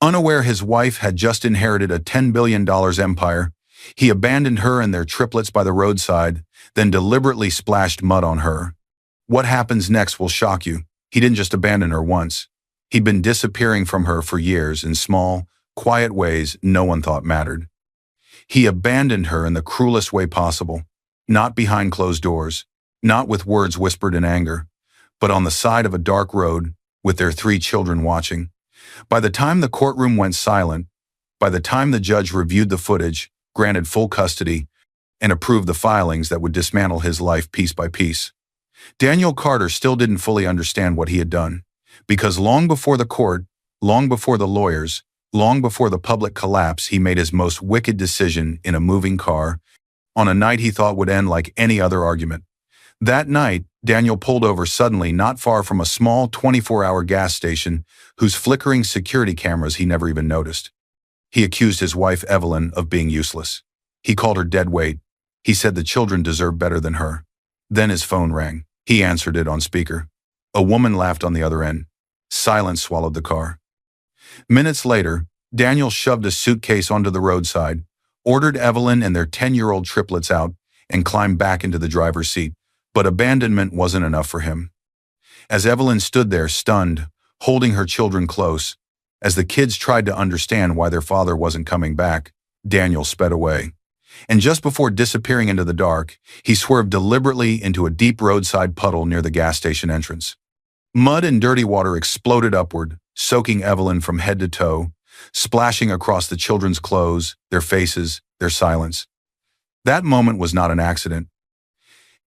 Unaware his wife had just inherited a $10 billion empire, he abandoned her and their triplets by the roadside, then deliberately splashed mud on her. What happens next will shock you. He didn't just abandon her once. He'd been disappearing from her for years in small, quiet ways no one thought mattered. He abandoned her in the cruelest way possible, not behind closed doors, not with words whispered in anger, but on the side of a dark road with their 3 children watching. By the time the courtroom went silent, by the time the judge reviewed the footage, granted full custody, and approved the filings that would dismantle his life piece by piece, Daniel Carter still didn't fully understand what he had done, because long before the court, long before the lawyers, long before the public collapse, he made his most wicked decision in a moving car, on a night he thought would end like any other argument. That night, Daniel pulled over suddenly not far from a small 24-hour gas station whose flickering security cameras he never even noticed. He accused his wife Evelyn of being useless. He called her dead weight. He said the children deserved better than her. Then his phone rang. He answered it on speaker. A woman laughed on the other end. Silence swallowed the car. Minutes later, Daniel shoved a suitcase onto the roadside, ordered Evelyn and their 10-year-old triplets out, and climbed back into the driver's seat. But abandonment wasn't enough for him. As Evelyn stood there, stunned, holding her children close, as the kids tried to understand why their father wasn't coming back, Daniel sped away. And just before disappearing into the dark, he swerved deliberately into a deep roadside puddle near the gas station entrance. Mud and dirty water exploded upward, soaking Evelyn from head to toe, splashing across the children's clothes, their faces, their silence. That moment was not an accident.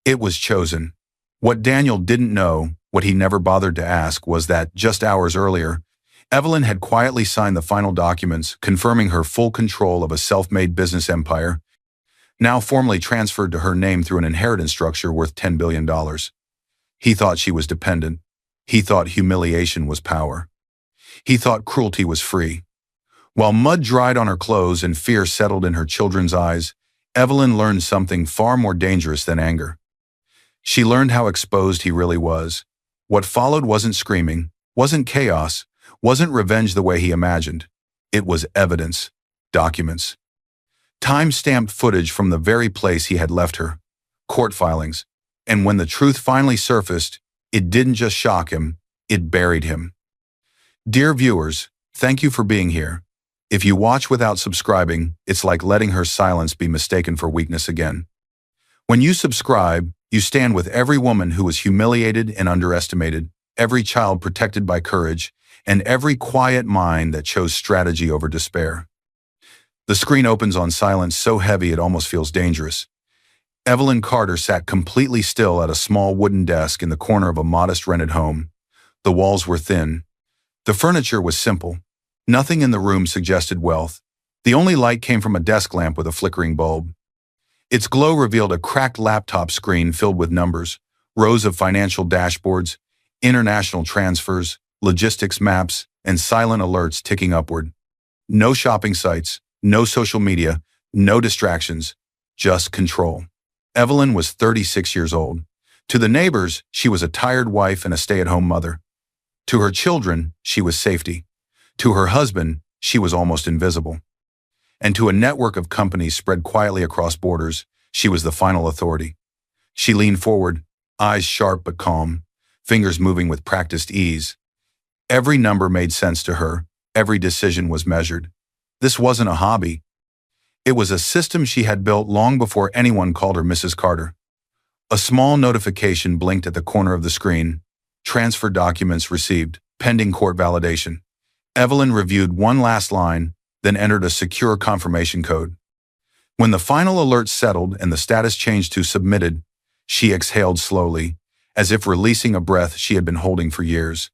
It was chosen. What Daniel didn't know, what he never bothered to ask, was that, just hours earlier, Evelyn had quietly signed the final documents confirming her full control of a self-made business empire, now formally transferred to her name through an inheritance structure worth $10 billion. He thought she was dependent. He thought humiliation was power. He thought cruelty was free. While mud dried on her clothes and fear settled in her children's eyes, Evelyn learned something far more dangerous than anger. She learned how exposed he really was. What followed wasn't screaming, wasn't chaos, wasn't revenge the way he imagined. It was evidence, documents. Time-stamped footage from the very place he had left her, court filings, and when the truth finally surfaced, it didn't just shock him, it buried him. Dear viewers, thank you for being here. If you watch without subscribing, it's like letting her silence be mistaken for weakness again. When you subscribe, you stand with every woman who was humiliated and underestimated, every child protected by courage, and every quiet mind that chose strategy over despair. The screen opens on silence so heavy it almost feels dangerous. Evelyn Carter sat completely still at a small wooden desk in the corner of a modest rented home. The walls were thin. The furniture was simple. Nothing in the room suggested wealth. The only light came from a desk lamp with a flickering bulb. Its glow revealed a cracked laptop screen filled with numbers, rows of financial dashboards, international transfers, logistics maps, and silent alerts ticking upward. No shopping sites, no social media, no distractions, just control. Evelyn was 36 years old. To the neighbors, she was a tired wife and a stay-at-home mother. To her children, she was safety. To her husband, she was almost invisible. And to a network of companies spread quietly across borders, she was the final authority. She leaned forward, eyes sharp but calm, fingers moving with practiced ease. Every number made sense to her, every decision was measured. This wasn't a hobby. It was a system she had built long before anyone called her Mrs. Carter. A small notification blinked at the corner of the screen. Transfer documents received, pending court validation. Evelyn reviewed one last line, then entered a secure confirmation code. When the final alert settled and the status changed to submitted, she exhaled slowly, as if releasing a breath she had been holding for years.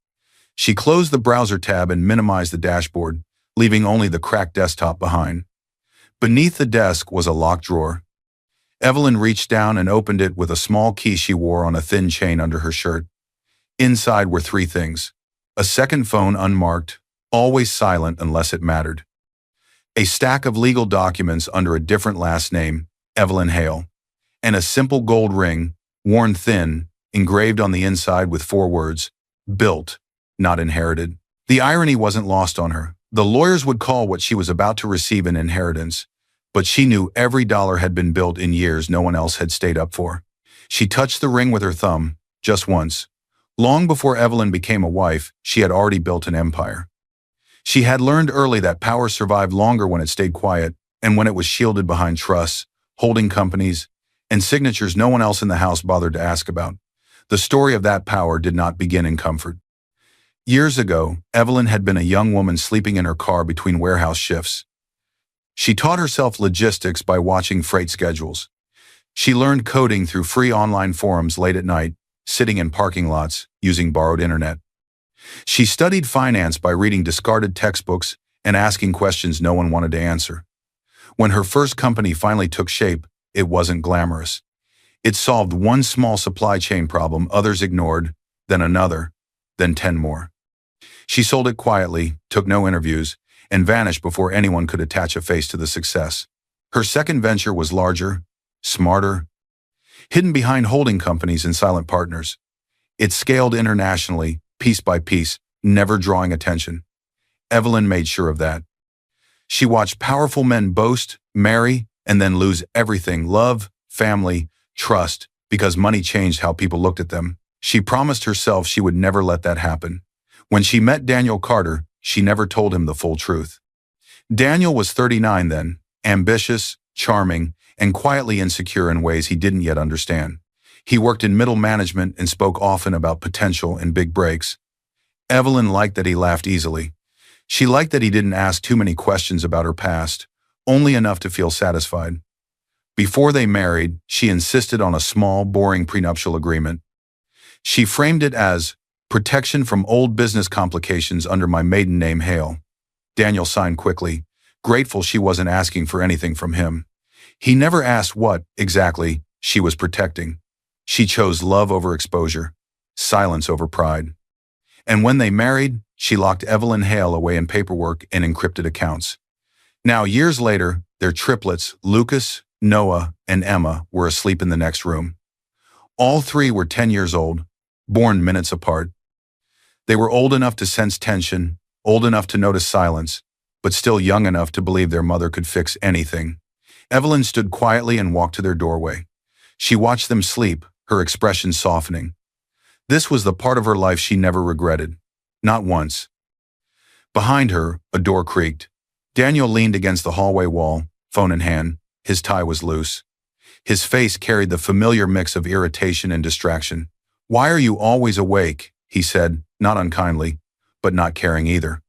She closed the browser tab and minimized the dashboard, leaving only the cracked desktop behind. Beneath the desk was a locked drawer. Evelyn reached down and opened it with a small key she wore on a thin chain under her shirt. Inside were 3 things: a second phone unmarked, always silent unless it mattered; a stack of legal documents under a different last name, Evelyn Hale; and a simple gold ring, worn thin, engraved on the inside with 4 words, built, not inherited. The irony wasn't lost on her. The lawyers would call what she was about to receive an inheritance, but she knew every dollar had been built in years no one else had stayed up for. She touched the ring with her thumb, just once. Long before Evelyn became a wife, she had already built an empire. She had learned early that power survived longer when it stayed quiet and when it was shielded behind trusts, holding companies, and signatures no one else in the house bothered to ask about. The story of that power did not begin in comfort. Years ago, Evelyn had been a young woman sleeping in her car between warehouse shifts. She taught herself logistics by watching freight schedules. She learned coding through free online forums late at night, sitting in parking lots, using borrowed internet. She studied finance by reading discarded textbooks and asking questions no one wanted to answer. When her first company finally took shape, it wasn't glamorous. It solved one small supply chain problem others ignored, then another, then 10 more. She sold it quietly, took no interviews, and vanished before anyone could attach a face to the success. Her second venture was larger, smarter, hidden behind holding companies and silent partners. It scaled internationally, piece by piece, never drawing attention. Evelyn made sure of that. She watched powerful men boast, marry, and then lose everything: love, family, trust, because money changed how people looked at them. She promised herself she would never let that happen. When she met Daniel Carter, she never told him the full truth. Daniel was 39 then, ambitious, charming, and quietly insecure in ways he didn't yet understand. He worked in middle management and spoke often about potential and big breaks. Evelyn liked that he laughed easily. She liked that he didn't ask too many questions about her past, only enough to feel satisfied. Before they married, she insisted on a small, boring prenuptial agreement. She framed it as protection from old business complications under my maiden name, Hale. Daniel signed quickly, grateful she wasn't asking for anything from him. He never asked what, exactly, she was protecting. She chose love over exposure, silence over pride. And when they married, she locked Evelyn Hale away in paperwork and encrypted accounts. Now, years later, their triplets, Lucas, Noah, and Emma, were asleep in the next room. All three were 10 years old, born minutes apart. They were old enough to sense tension, old enough to notice silence, but still young enough to believe their mother could fix anything. Evelyn stood quietly and walked to their doorway. She watched them sleep, her expression softening. This was the part of her life she never regretted. Not once. Behind her, a door creaked. Daniel leaned against the hallway wall, phone in hand. His tie was loose. His face carried the familiar mix of irritation and distraction. "Why are you always awake?" he said, not unkindly, but not caring either.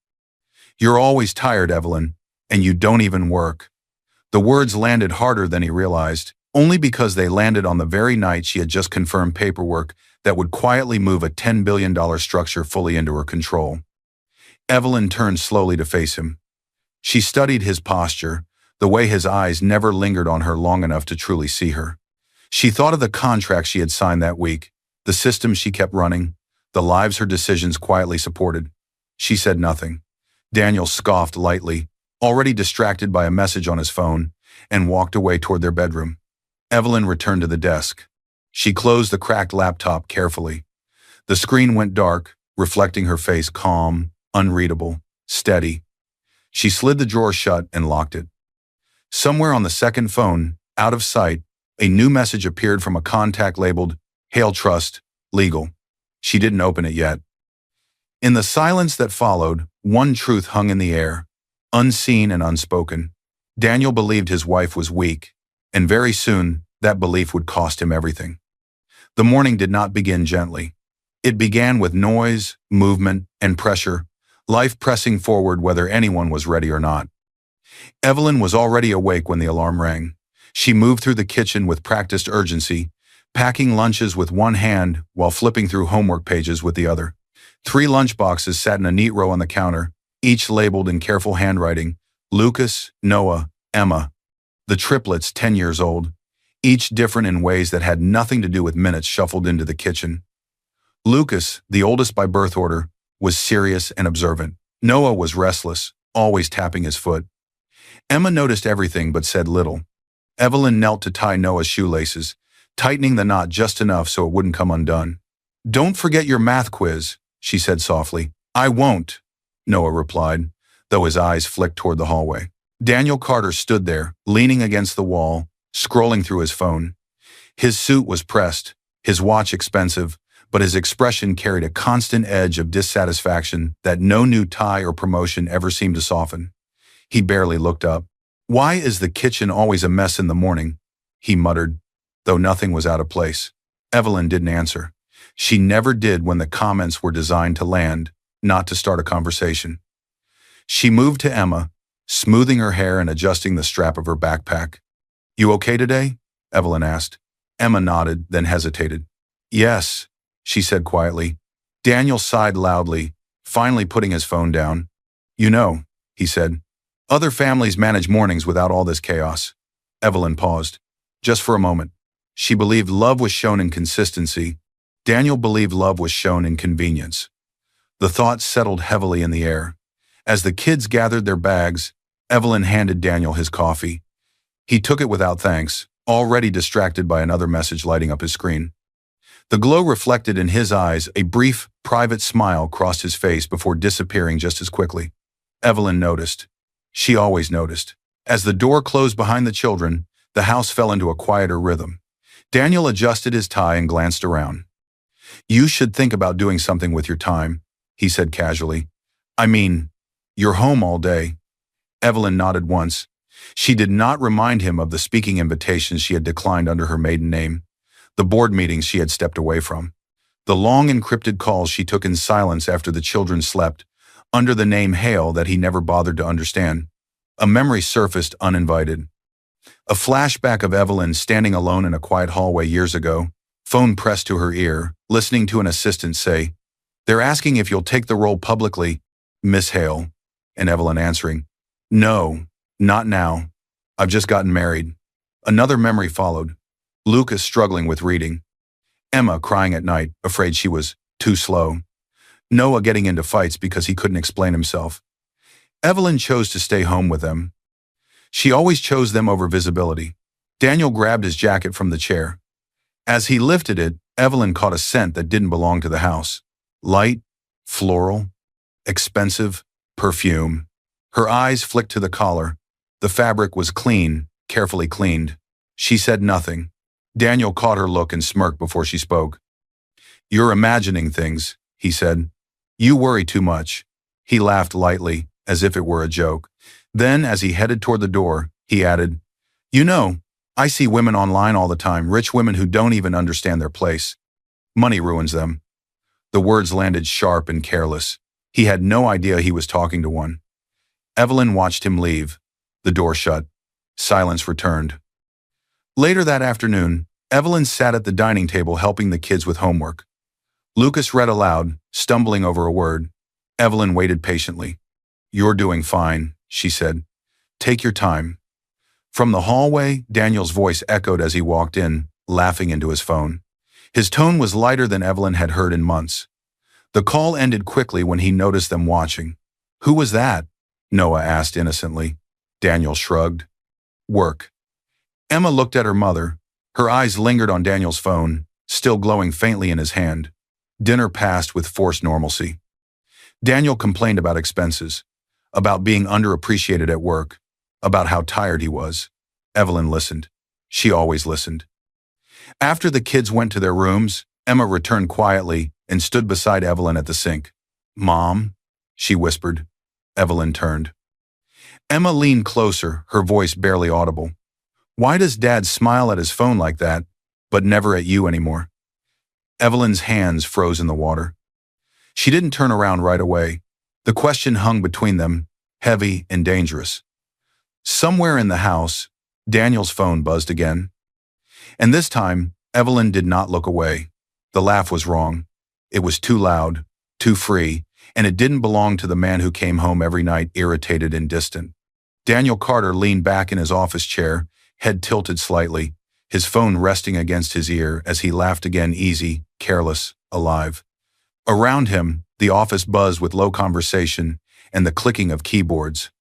"You're always tired, Evelyn, and you don't even work." The words landed harder than he realized, only because they landed on the very night she had just confirmed paperwork that would quietly move a $10 billion structure fully into her control. Evelyn turned slowly to face him. She studied his posture, the way his eyes never lingered on her long enough to truly see her. She thought of the contract she had signed that week, the system she kept running, the lives her decisions quietly supported. She said nothing. Daniel scoffed lightly, already distracted by a message on his phone, and walked away toward their bedroom. Evelyn returned to the desk. She closed the cracked laptop carefully. The screen went dark, reflecting her face calm, unreadable, steady. She slid the drawer shut and locked it. Somewhere on the second phone, out of sight, a new message appeared from a contact labeled Hale Trust, Legal. She didn't open it yet. In the silence that followed, one truth hung in the air, unseen and unspoken. Daniel believed his wife was weak, and very soon that belief would cost him everything. The morning did not begin gently. It began with noise, movement, and pressure, life pressing forward whether anyone was ready or not. Evelyn was already awake when the alarm rang. She moved through the kitchen with practiced urgency, packing lunches with one hand while flipping through homework pages with the other. 3 lunchboxes sat in a neat row on the counter, each labeled in careful handwriting, Lucas, Noah, Emma. The triplets, 10 years old, each different in ways that had nothing to do with minutes shuffled into the kitchen. Lucas, the oldest by birth order, was serious and observant. Noah was restless, always tapping his foot. Emma noticed everything but said little. Evelyn knelt to tie Noah's shoelaces, tightening the knot just enough so it wouldn't come undone. "Don't forget your math quiz," she said softly. "I won't," Noah replied. though his eyes flicked toward the hallway. Daniel Carter stood there, leaning against the wall, scrolling through his phone. His suit was pressed, his watch expensive, but his expression carried a constant edge of dissatisfaction that no new tie or promotion ever seemed to soften. He barely looked up. "Why is the kitchen always a mess in the morning?" he muttered, though nothing was out of place. Evelyn didn't answer. She never did when the comments were designed to land, not to start a conversation. She moved to Emma, smoothing her hair and adjusting the strap of her backpack. "You okay today?" Evelyn asked. Emma nodded, then hesitated. "Yes," she said quietly. Daniel sighed loudly, finally putting his phone down. "You know," he said, "other families manage mornings without all this chaos." Evelyn paused. Just for a moment. She believed love was shown in consistency. Daniel believed love was shown in convenience. The thought settled heavily in the air. As the kids gathered their bags, Evelyn handed Daniel his coffee. He took it without thanks, already distracted by another message lighting up his screen. The glow reflected in his eyes. A brief, private smile crossed his face before disappearing just as quickly. Evelyn noticed. She always noticed. As the door closed behind the children, the house fell into a quieter rhythm. Daniel adjusted his tie and glanced around. "You should think about doing something with your time," he said casually. "I mean, you're home all day." Evelyn nodded once. She did not remind him of the speaking invitations she had declined under her maiden name, the board meetings she had stepped away from, the long encrypted calls she took in silence after the children slept, under the name Hale that he never bothered to understand. A memory surfaced uninvited. A flashback of Evelyn standing alone in a quiet hallway years ago, phone pressed to her ear, listening to an assistant say, "They're asking if you'll take the role publicly, Miss Hale," and Evelyn answering, "No, not now. I've just gotten married." Another memory followed. Lucas struggling with reading. Emma crying at night, afraid she was too slow. Noah getting into fights because he couldn't explain himself. Evelyn chose to stay home with them. She always chose them over visibility. Daniel grabbed his jacket from the chair. As he lifted it, Evelyn caught a scent that didn't belong to the house. Light, floral, expensive, perfume. Her eyes flicked to the collar. The fabric was clean, carefully cleaned. She said nothing. Daniel caught her look and smirked before she spoke. "You're imagining things," he said. "You worry too much." He laughed lightly, as if it were a joke. Then, as he headed toward the door, he added, "You know, I see women online all the time, rich women who don't even understand their place. Money ruins them." The words landed sharp and careless. He had no idea he was talking to one. Evelyn watched him leave. The door shut. Silence returned. Later that afternoon, Evelyn sat at the dining table helping the kids with homework. Lucas read aloud, stumbling over a word. Evelyn waited patiently. "You're doing fine," she said. "Take your time." From the hallway, Daniel's voice echoed as he walked in, laughing into his phone. His tone was lighter than Evelyn had heard in months. The call ended quickly when he noticed them watching. "Who was that?" Noah asked innocently. Daniel shrugged. "Work." Emma looked at her mother. Her eyes lingered on Daniel's phone, still glowing faintly in his hand. Dinner passed with forced normalcy. Daniel complained about expenses, about being underappreciated at work, about how tired he was. Evelyn listened. She always listened. After the kids went to their rooms, Emma returned quietly and stood beside Evelyn at the sink. "Mom?" she whispered. Evelyn turned. Emma leaned closer, her voice barely audible. "Why does Dad smile at his phone like that, but never at you anymore?" Evelyn's hands froze in the water. She didn't turn around right away. The question hung between them, heavy and dangerous. Somewhere in the house, Daniel's phone buzzed again. And this time, Evelyn did not look away. The laugh was wrong. It was too loud, too free, and it didn't belong to the man who came home every night irritated and distant. Daniel Carter leaned back in his office chair, head tilted slightly, his phone resting against his ear as he laughed again, easy, careless, alive. Around him, the office buzzed with low conversation and the clicking of keyboards.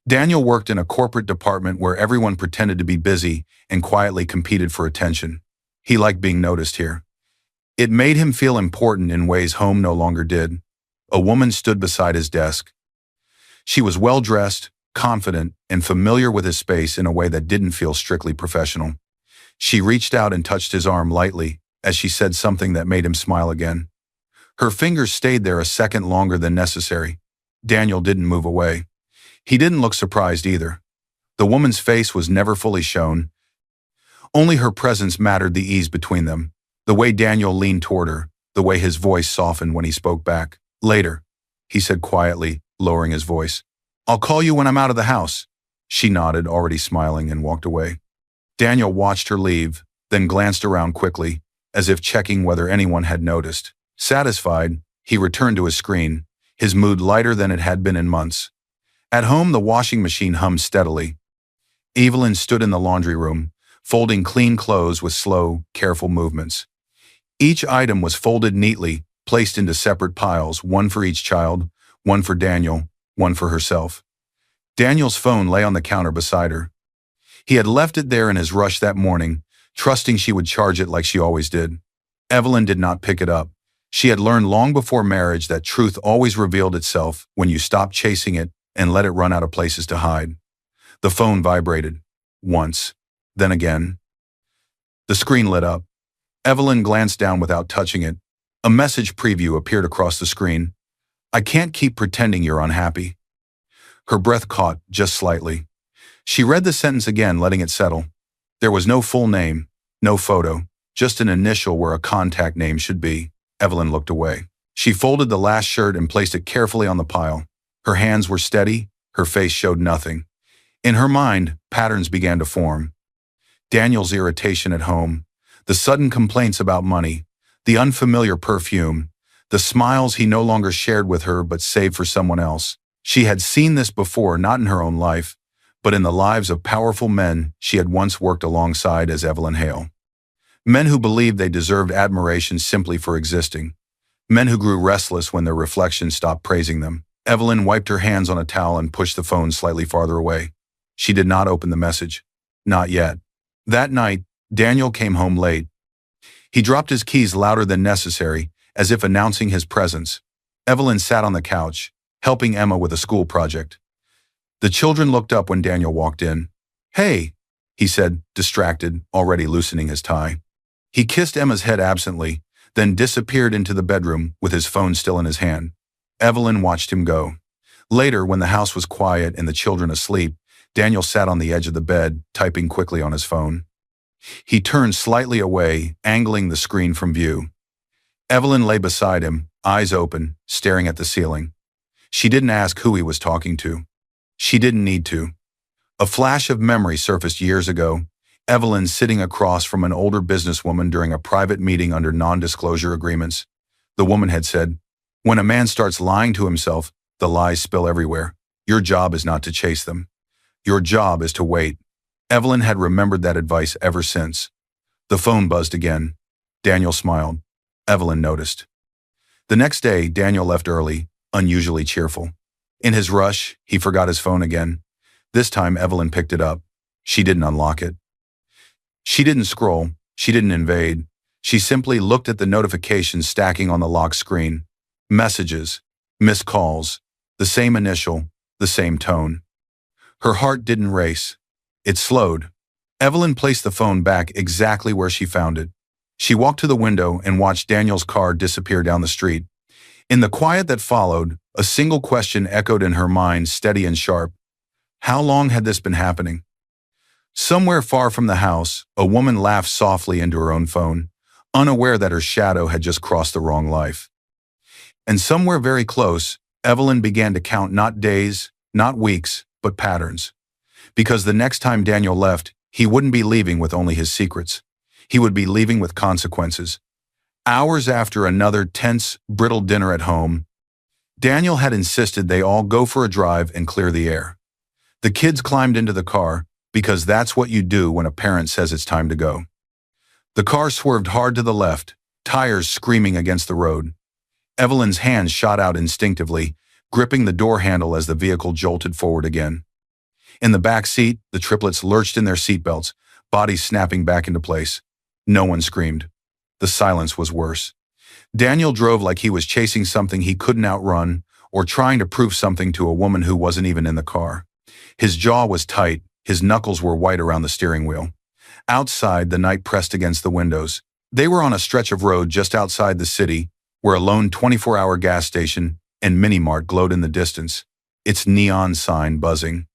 Daniel worked in a corporate department where everyone pretended to be busy and quietly competed for attention. He liked being noticed here. It made him feel important in ways home no longer did. A woman stood beside his desk. She was well-dressed, confident, and familiar with his space in a way that didn't feel strictly professional. She reached out and touched his arm lightly as she said something that made him smile again. Her fingers stayed there a second longer than necessary. Daniel didn't move away. He didn't look surprised either. The woman's face was never fully shown. Only her presence mattered, the ease between them, the way Daniel leaned toward her, the way his voice softened when he spoke back. Later, he said quietly, lowering his voice. I'll call you when I'm out of the house. She nodded, already smiling, and walked away. Daniel watched her leave, then glanced around quickly, as if checking whether anyone had noticed. Satisfied, he returned to his screen, his mood lighter than it had been in months. At home, the washing machine hummed steadily. Evelyn stood in the laundry room, folding clean clothes with slow, careful movements. Each item was folded neatly, placed into separate piles, one for each child, one for Daniel, one for herself. Daniel's phone lay on the counter beside her. He had left it there in his rush that morning, trusting she would charge it like she always did. Evelyn did not pick it up. She had learned long before marriage that truth always revealed itself when you stopped chasing it and let it run out of places to hide. The phone vibrated. Once. Then again. The screen lit up. Evelyn glanced down without touching it. A message preview appeared across the screen. I can't keep pretending you're unhappy. Her breath caught just slightly. She read the sentence again, letting it settle. There was no full name, no photo, just an initial where a contact name should be. Evelyn looked away. She folded the last shirt and placed it carefully on the pile. Her hands were steady, her face showed nothing. In her mind, patterns began to form. Daniel's irritation at home, the sudden complaints about money, the unfamiliar perfume, the smiles he no longer shared with her but saved for someone else. She had seen this before, not in her own life, but in the lives of powerful men she had once worked alongside as Evelyn Hale. Men who believed they deserved admiration simply for existing. Men who grew restless when their reflections stopped praising them. Evelyn wiped her hands on a towel and pushed the phone slightly farther away. She did not open the message. Not yet. That night, Daniel came home late. He dropped his keys louder than necessary, as if announcing his presence. Evelyn sat on the couch, helping Emma with a school project. The children looked up when Daniel walked in. Hey, he said, distracted, already loosening his tie. He kissed Emma's head absently, then disappeared into the bedroom with his phone still in his hand. Evelyn watched him go. Later, when the house was quiet and the children asleep, Daniel sat on the edge of the bed, typing quickly on his phone. He turned slightly away, angling the screen from view. Evelyn lay beside him, eyes open, staring at the ceiling. She didn't ask who he was talking to. She didn't need to. A flash of memory surfaced years ago. Evelyn sitting across from an older businesswoman during a private meeting under non-disclosure agreements. The woman had said, "When a man starts lying to himself, the lies spill everywhere. Your job is not to chase them. Your job is to wait." Evelyn had remembered that advice ever since. The phone buzzed again. Daniel smiled. Evelyn noticed. The next day, Daniel left early, unusually cheerful. In his rush, he forgot his phone again. This time, Evelyn picked it up. She didn't unlock it. She didn't scroll. She didn't invade. She simply looked at the notifications stacking on the lock screen. Messages, missed calls, the same initial, the same tone. Her heart didn't race. It slowed. Evelyn placed the phone back exactly where she found it. She walked to the window and watched Daniel's car disappear down the street. In the quiet that followed, a single question echoed in her mind, steady and sharp. How long had this been happening? Somewhere far from the house, a woman laughed softly into her own phone, unaware that her shadow had just crossed the wrong life. And somewhere very close, Evelyn began to count not days, not weeks, but patterns. Because the next time Daniel left, he wouldn't be leaving with only his secrets. He would be leaving with consequences. Hours after another tense, brittle dinner at home, Daniel had insisted they all go for a drive and clear the air. The kids climbed into the car, because that's what you do when a parent says it's time to go. The car swerved hard to the left, tires screaming against the road. Evelyn's hands shot out instinctively, gripping the door handle as the vehicle jolted forward again. In the back seat, the triplets lurched in their seatbelts, bodies snapping back into place. No one screamed. The silence was worse. Daniel drove like he was chasing something he couldn't outrun, or trying to prove something to a woman who wasn't even in the car. His jaw was tight, his knuckles were white around the steering wheel. Outside, the night pressed against the windows. They were on a stretch of road just outside the city, where a lone 24-hour gas station and mini-mart glowed in the distance, its neon sign buzzing.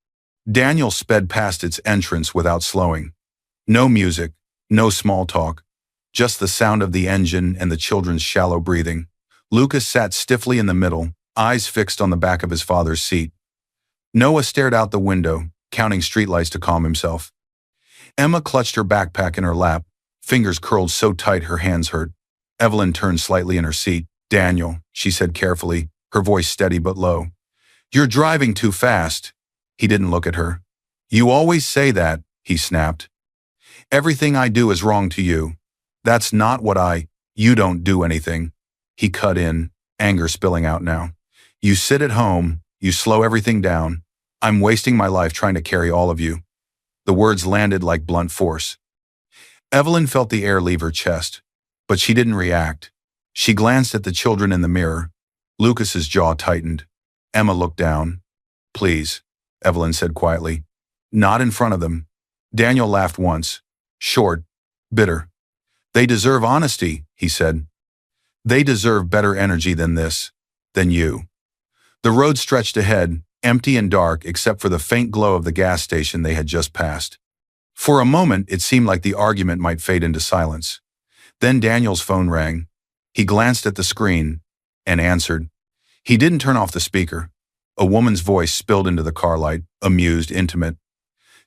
Daniel sped past its entrance without slowing. No music, no small talk, just the sound of the engine and the children's shallow breathing. Lucas sat stiffly in the middle, eyes fixed on the back of his father's seat. Noah stared out the window, counting streetlights to calm himself. Emma clutched her backpack in her lap, fingers curled so tight her hands hurt. Evelyn turned slightly in her seat. "Daniel," she said carefully, her voice steady but low. "You're driving too fast." He didn't look at her. "You always say that," he snapped. "Everything I do is wrong to you. That's not what You don't do anything." He cut in, anger spilling out now. "You sit at home, you slow everything down. I'm wasting my life trying to carry all of you." The words landed like blunt force. Evelyn felt the air leave her chest, but she didn't react. She glanced at the children in the mirror. Lucas's jaw tightened. Emma looked down. "Please," Evelyn said quietly. "Not in front of them." Daniel laughed once, short, bitter. "They deserve honesty," he said. "They deserve better energy than this, than you." The road stretched ahead, empty and dark except for the faint glow of the gas station they had just passed. For a moment, it seemed like the argument might fade into silence. Then Daniel's phone rang. He glanced at the screen and answered. He didn't turn off the speaker. A woman's voice spilled into the car light, amused, intimate.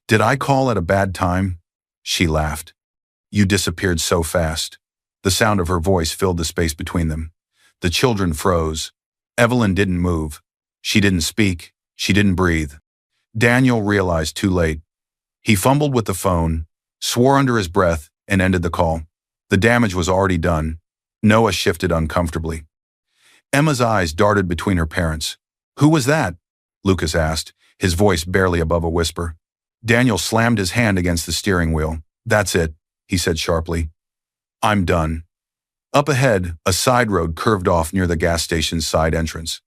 "Did I call at a bad time?" She laughed. "You disappeared so fast." The sound of her voice filled the space between them. The children froze. Evelyn didn't move. She didn't speak. She didn't breathe. Daniel realized too late. He fumbled with the phone, swore under his breath, and ended the call. The damage was already done. Noah shifted uncomfortably. Emma's eyes darted between her parents. "Who was that?" Lucas asked, his voice barely above a whisper. Daniel slammed his hand against the steering wheel. "That's it," he said sharply. "I'm done." Up ahead, a side road curved off near the gas station's side entrance.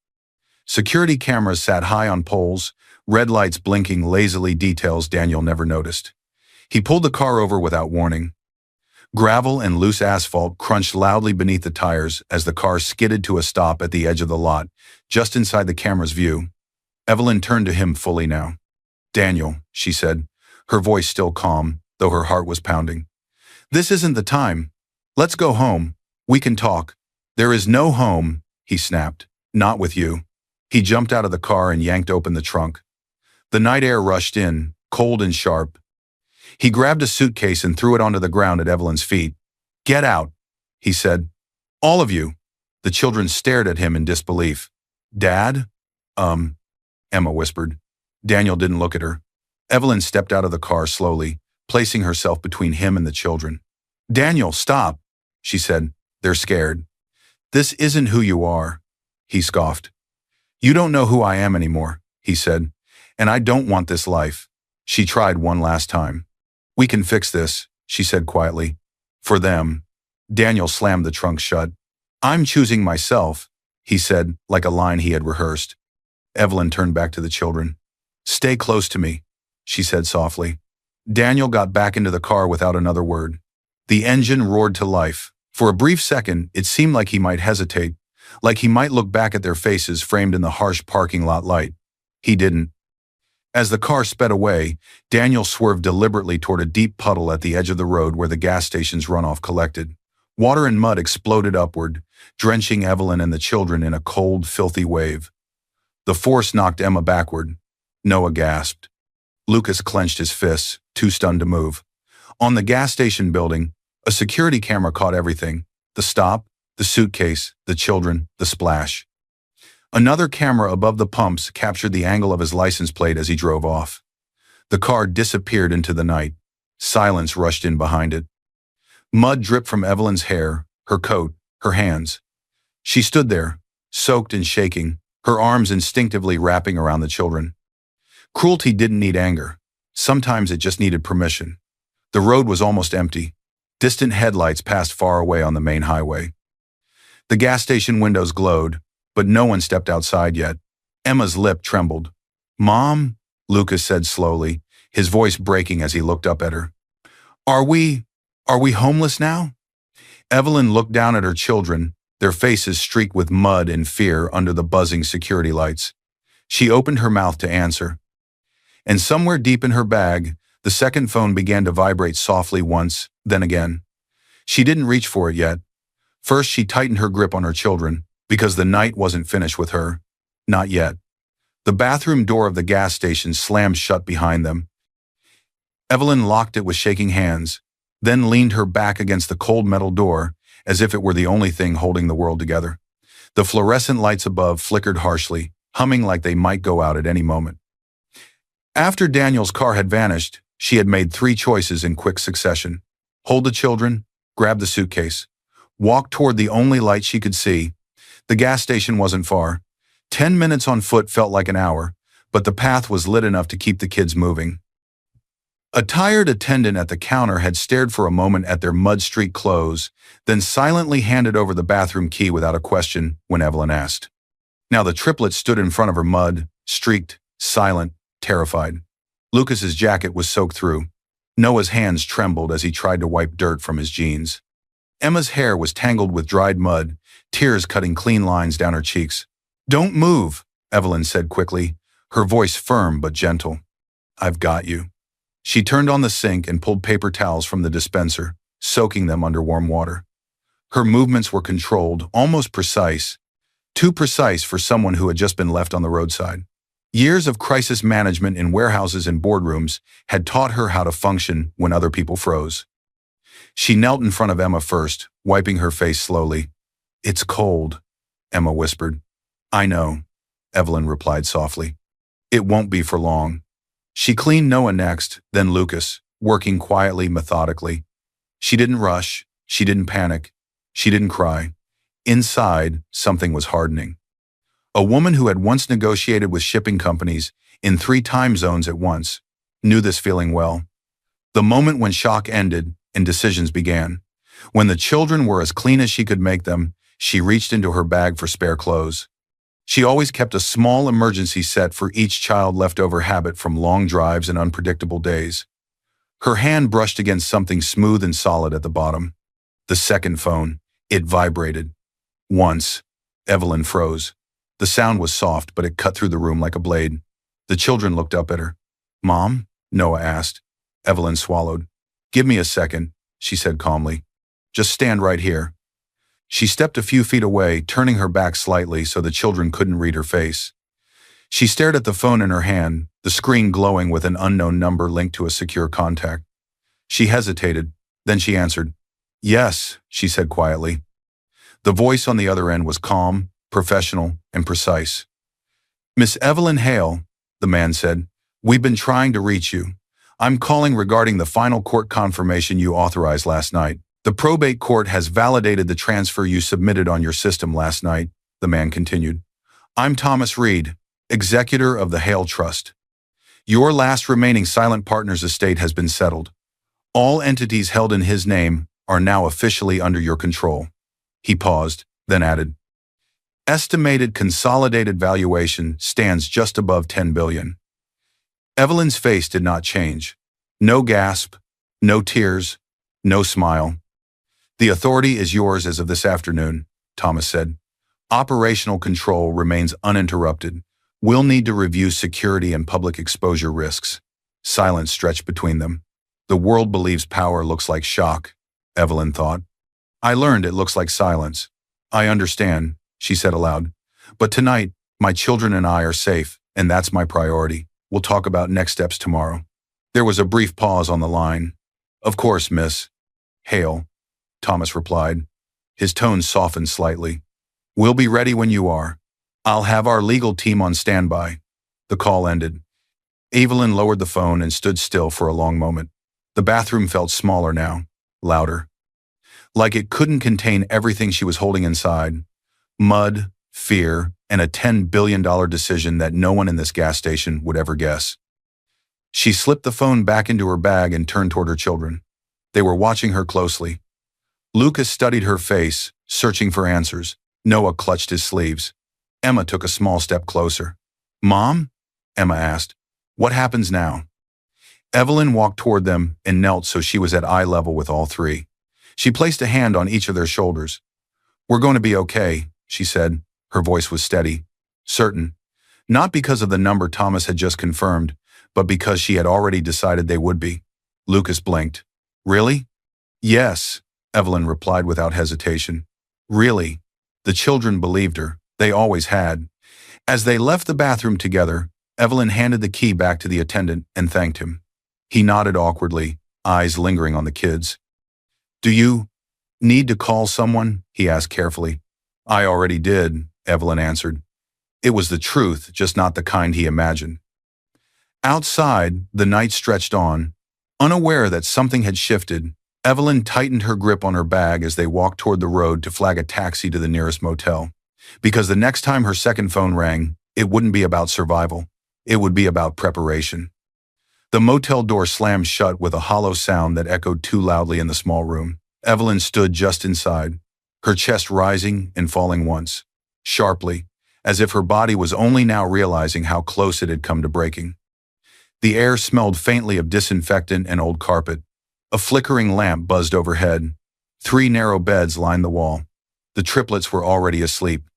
Security cameras sat high on poles, red lights blinking lazily, details Daniel never noticed. He pulled the car over without warning. Gravel and loose asphalt crunched loudly beneath the tires as the car skidded to a stop at the edge of the lot, just inside the camera's view. Evelyn turned to him fully now. "Daniel," she said, her voice still calm, though her heart was pounding. "This isn't the time. Let's go home. We can talk." "There is no home," he snapped. "Not with you." He jumped out of the car and yanked open the trunk. The night air rushed in, cold and sharp. He grabbed a suitcase and threw it onto the ground at Evelyn's feet. "Get out," he said. "All of you." The children stared at him in disbelief. "Dad?" Emma whispered. Daniel didn't look at her. Evelyn stepped out of the car slowly, placing herself between him and the children. "Daniel, stop," she said. "They're scared." "This isn't who you are," he scoffed. "You don't know who I am anymore," he said. "And I don't want this life." She tried one last time. "We can fix this," she said quietly. "For them." Daniel slammed the trunk shut. "I'm choosing myself," he said, like a line he had rehearsed. Evelyn turned back to the children. "Stay close to me," she said softly. Daniel got back into the car without another word. The engine roared to life. For a brief second, it seemed like he might hesitate, like he might look back at their faces framed in the harsh parking lot light. He didn't. As the car sped away, Daniel swerved deliberately toward a deep puddle at the edge of the road where the gas station's runoff collected. Water and mud exploded upward, drenching Evelyn and the children in a cold, filthy wave. The force knocked Emma backward. Noah gasped. Lucas clenched his fists, too stunned to move. On the gas station building, a security camera caught everything. The stop, the suitcase, the children, the splash. Another camera above the pumps captured the angle of his license plate as he drove off. The car disappeared into the night. Silence rushed in behind it. Mud dripped from Evelyn's hair, her coat, her hands. She stood there, soaked and shaking, her arms instinctively wrapping around the children. Cruelty didn't need anger. Sometimes it just needed permission. The road was almost empty. Distant headlights passed far away on the main highway. The gas station windows glowed, but no one stepped outside yet. Emma's lip trembled. "Mom," Lucas said slowly, his voice breaking as he looked up at her. Are we homeless now?" Evelyn looked down at her children, their faces streaked with mud and fear under the buzzing security lights. She opened her mouth to answer. And somewhere deep in her bag, the second phone began to vibrate softly once, then again. She didn't reach for it yet. First, she tightened her grip on her children, because the night wasn't finished with her. Not yet. The bathroom door of the gas station slammed shut behind them. Evelyn locked it with shaking hands, then leaned her back against the cold metal door, as if it were the only thing holding the world together. The fluorescent lights above flickered harshly, humming like they might go out at any moment. After Daniel's car had vanished, she had made 3 choices in quick succession. Hold the children, grab the suitcase, walk toward the only light she could see. The gas station wasn't far. 10 minutes on foot felt like an hour, but the path was lit enough to keep the kids moving. A tired attendant at the counter had stared for a moment at their mud-streaked clothes, then silently handed over the bathroom key without a question when Evelyn asked. Now the triplets stood in front of her, mud-streaked, silent, terrified. Lucas's jacket was soaked through. Noah's hands trembled as he tried to wipe dirt from his jeans. Emma's hair was tangled with dried mud, tears cutting clean lines down her cheeks. "Don't move," Evelyn said quickly, her voice firm but gentle. "I've got you." She turned on the sink and pulled paper towels from the dispenser, soaking them under warm water. Her movements were controlled, almost precise, too precise for someone who had just been left on the roadside. Years of crisis management in warehouses and boardrooms had taught her how to function when other people froze. She knelt in front of Emma first, wiping her face slowly. "It's cold," Emma whispered. "I know," Evelyn replied softly. "It won't be for long." She cleaned Noah next, then Lucas, working quietly, methodically. She didn't rush, she didn't panic, she didn't cry. Inside, something was hardening. A woman who had once negotiated with shipping companies in 3 time zones at once knew this feeling well. The moment when shock ended and decisions began. When the children were as clean as she could make them, she reached into her bag for spare clothes. She always kept a small emergency set for each child, leftover habit from long drives and unpredictable days. Her hand brushed against something smooth and solid at the bottom. The second phone. It vibrated. Once. Evelyn froze. The sound was soft, but it cut through the room like a blade. The children looked up at her. "Mom?" Noah asked. Evelyn swallowed. "Give me a second," she said calmly. "Just stand right here." She stepped a few feet away, turning her back slightly so the children couldn't read her face. She stared at the phone in her hand, the screen glowing with an unknown number linked to a secure contact. She hesitated, then she answered. "Yes," she said quietly. The voice on the other end was calm, professional, and precise. "Miss Evelyn Hale," the man said, "we've been trying to reach you. I'm calling regarding the final court confirmation you authorized last night. The probate court has validated the transfer you submitted on your system last night," the man continued. "I'm Thomas Reed, executor of the Hale Trust. Your last remaining silent partner's estate has been settled. All entities held in his name are now officially under your control." He paused, then added, "Estimated consolidated valuation stands just above $10 billion. Evelyn's face did not change. No gasp, no tears, no smile. "The authority is yours as of this afternoon," Thomas said. "Operational control remains uninterrupted. We'll need to review security and public exposure risks." Silence stretched between them. The world believes power looks like shock, Evelyn thought. "I learned it looks like silence." "I understand," she said aloud. "But tonight, my children and I are safe, and that's my priority. We'll talk about next steps tomorrow." There was a brief pause on the line. "Of course, Miss Hale," Thomas replied. His tone softened slightly. "We'll be ready when you are. I'll have our legal team on standby." The call ended. Evelyn lowered the phone and stood still for a long moment. The bathroom felt smaller now, louder. Like it couldn't contain everything she was holding inside. Mud, fear, and a $10 billion decision that no one in this gas station would ever guess. She slipped the phone back into her bag and turned toward her children. They were watching her closely. Lucas studied her face, searching for answers. Noah clutched his sleeves. Emma took a small step closer. "Mom?" Emma asked. "What happens now?" Evelyn walked toward them and knelt so she was at eye level with all three. She placed a hand on each of their shoulders. "We're going to be okay," she said. Her voice was steady, certain. Not because of the number Thomas had just confirmed, but because she had already decided they would be. Lucas blinked. "Really?" "Yes," Evelyn replied without hesitation. "Really." The children believed her. They always had. As they left the bathroom together, Evelyn handed the key back to the attendant and thanked him. He nodded awkwardly, eyes lingering on the kids. "Do you need to call someone?" he asked carefully. "I already did," Evelyn answered. It was the truth, just not the kind he imagined. Outside, the night stretched on. Unaware that something had shifted, Evelyn tightened her grip on her bag as they walked toward the road to flag a taxi to the nearest motel. Because the next time her second phone rang, it wouldn't be about survival. It would be about preparation. The motel door slammed shut with a hollow sound that echoed too loudly in the small room. Evelyn stood just inside, her chest rising and falling once, sharply, as if her body was only now realizing how close it had come to breaking. The air smelled faintly of disinfectant and old carpet. A flickering lamp buzzed overhead. 3 narrow beds lined the wall. The triplets were already asleep.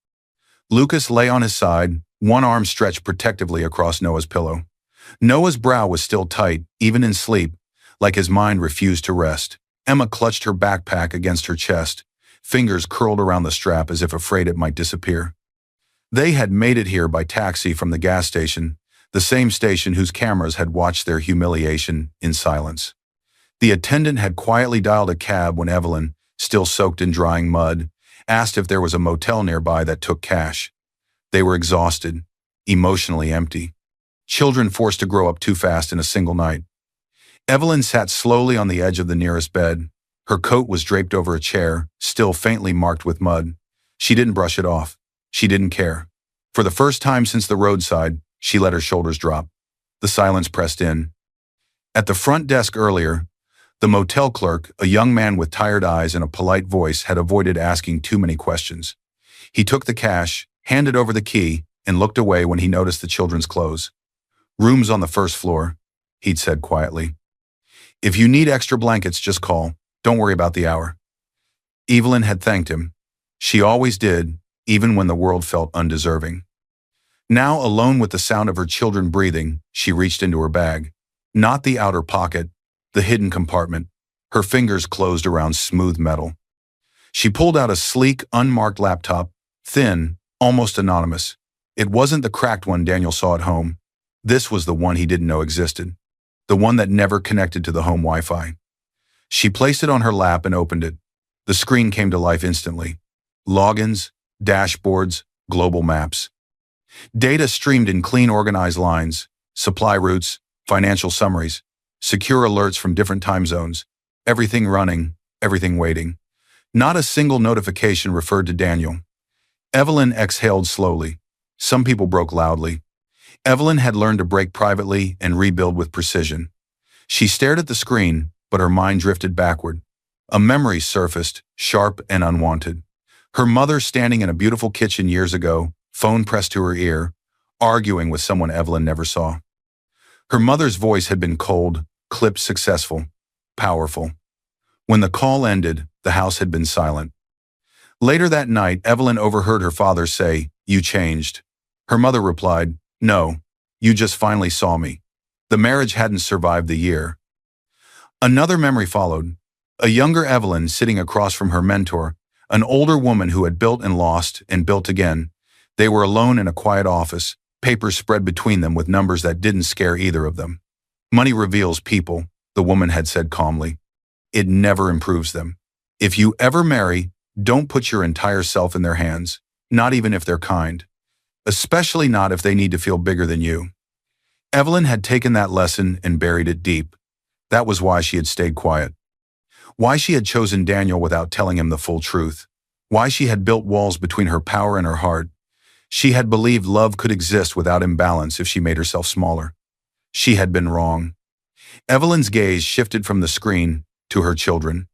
Lucas lay on his side, one arm stretched protectively across Noah's pillow. Noah's brow was still tight, even in sleep, like his mind refused to rest. Emma clutched her backpack against her chest, fingers curled around the strap as if afraid it might disappear. They had made it here by taxi from the gas station, the same station whose cameras had watched their humiliation in silence. The attendant had quietly dialed a cab when Evelyn, still soaked in drying mud, asked if there was a motel nearby that took cash. They were exhausted, emotionally empty. Children forced to grow up too fast in a single night. Evelyn sat slowly on the edge of the nearest bed. Her coat was draped over a chair, still faintly marked with mud. She didn't brush it off. She didn't care. For the first time since the roadside, she let her shoulders drop. The silence pressed in. At the front desk earlier, the motel clerk, a young man with tired eyes and a polite voice, had avoided asking too many questions. He took the cash, handed over the key, and looked away when he noticed the children's clothes. "Rooms on the first floor," he'd said quietly. "If you need extra blankets, just call. Don't worry about the hour." Evelyn had thanked him. She always did, even when the world felt undeserving. Now, alone with the sound of her children breathing, she reached into her bag. Not the outer pocket, the hidden compartment. Her fingers closed around smooth metal. She pulled out a sleek, unmarked laptop, thin, almost anonymous. It wasn't the cracked one Daniel saw at home. This was the one he didn't know existed. The one that never connected to the home Wi-Fi. She placed it on her lap and opened it. The screen came to life instantly. Logins, dashboards, global maps. Data streamed in clean, organized lines, supply routes, financial summaries, secure alerts from different time zones, everything running, everything waiting. Not a single notification referred to Daniel. Evelyn exhaled slowly. Some people broke loudly. Evelyn had learned to break privately and rebuild with precision. She stared at the screen, but her mind drifted backward. A memory surfaced, sharp and unwanted. Her mother standing in a beautiful kitchen years ago, phone pressed to her ear, arguing with someone Evelyn never saw. Her mother's voice had been cold, clipped, successful, powerful. When the call ended, the house had been silent. Later that night, Evelyn overheard her father say, "You changed." Her mother replied, "No, you just finally saw me." The marriage hadn't survived the year. Another memory followed. A younger Evelyn sitting across from her mentor, an older woman who had built and lost and built again. They were alone in a quiet office, papers spread between them with numbers that didn't scare either of them. "Money reveals people," the woman had said calmly. "It never improves them. If you ever marry, don't put your entire self in their hands, not even if they're kind. Especially not if they need to feel bigger than you." Evelyn had taken that lesson and buried it deep. That was why she had stayed quiet. Why she had chosen Daniel without telling him the full truth. Why she had built walls between her power and her heart. She had believed love could exist without imbalance if she made herself smaller. She had been wrong. Evelyn's gaze shifted from the screen to her children.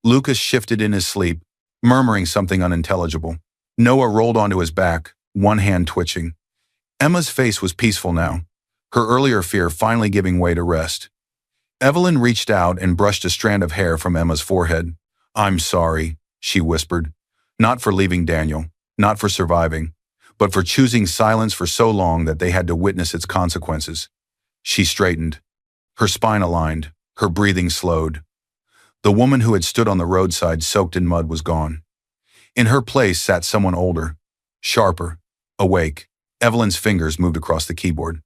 Lucas shifted in his sleep, murmuring something unintelligible. Noah rolled onto his back, one hand twitching. Emma's face was peaceful now, her earlier fear finally giving way to rest. Evelyn reached out and brushed a strand of hair from Emma's forehead. "I'm sorry," she whispered. "Not for leaving Daniel, not for surviving, but for choosing silence for so long that they had to witness its consequences." She straightened, her spine aligned, her breathing slowed. The woman who had stood on the roadside soaked in mud was gone. In her place sat someone older, sharper, awake. Evelyn's fingers moved across the keyboard.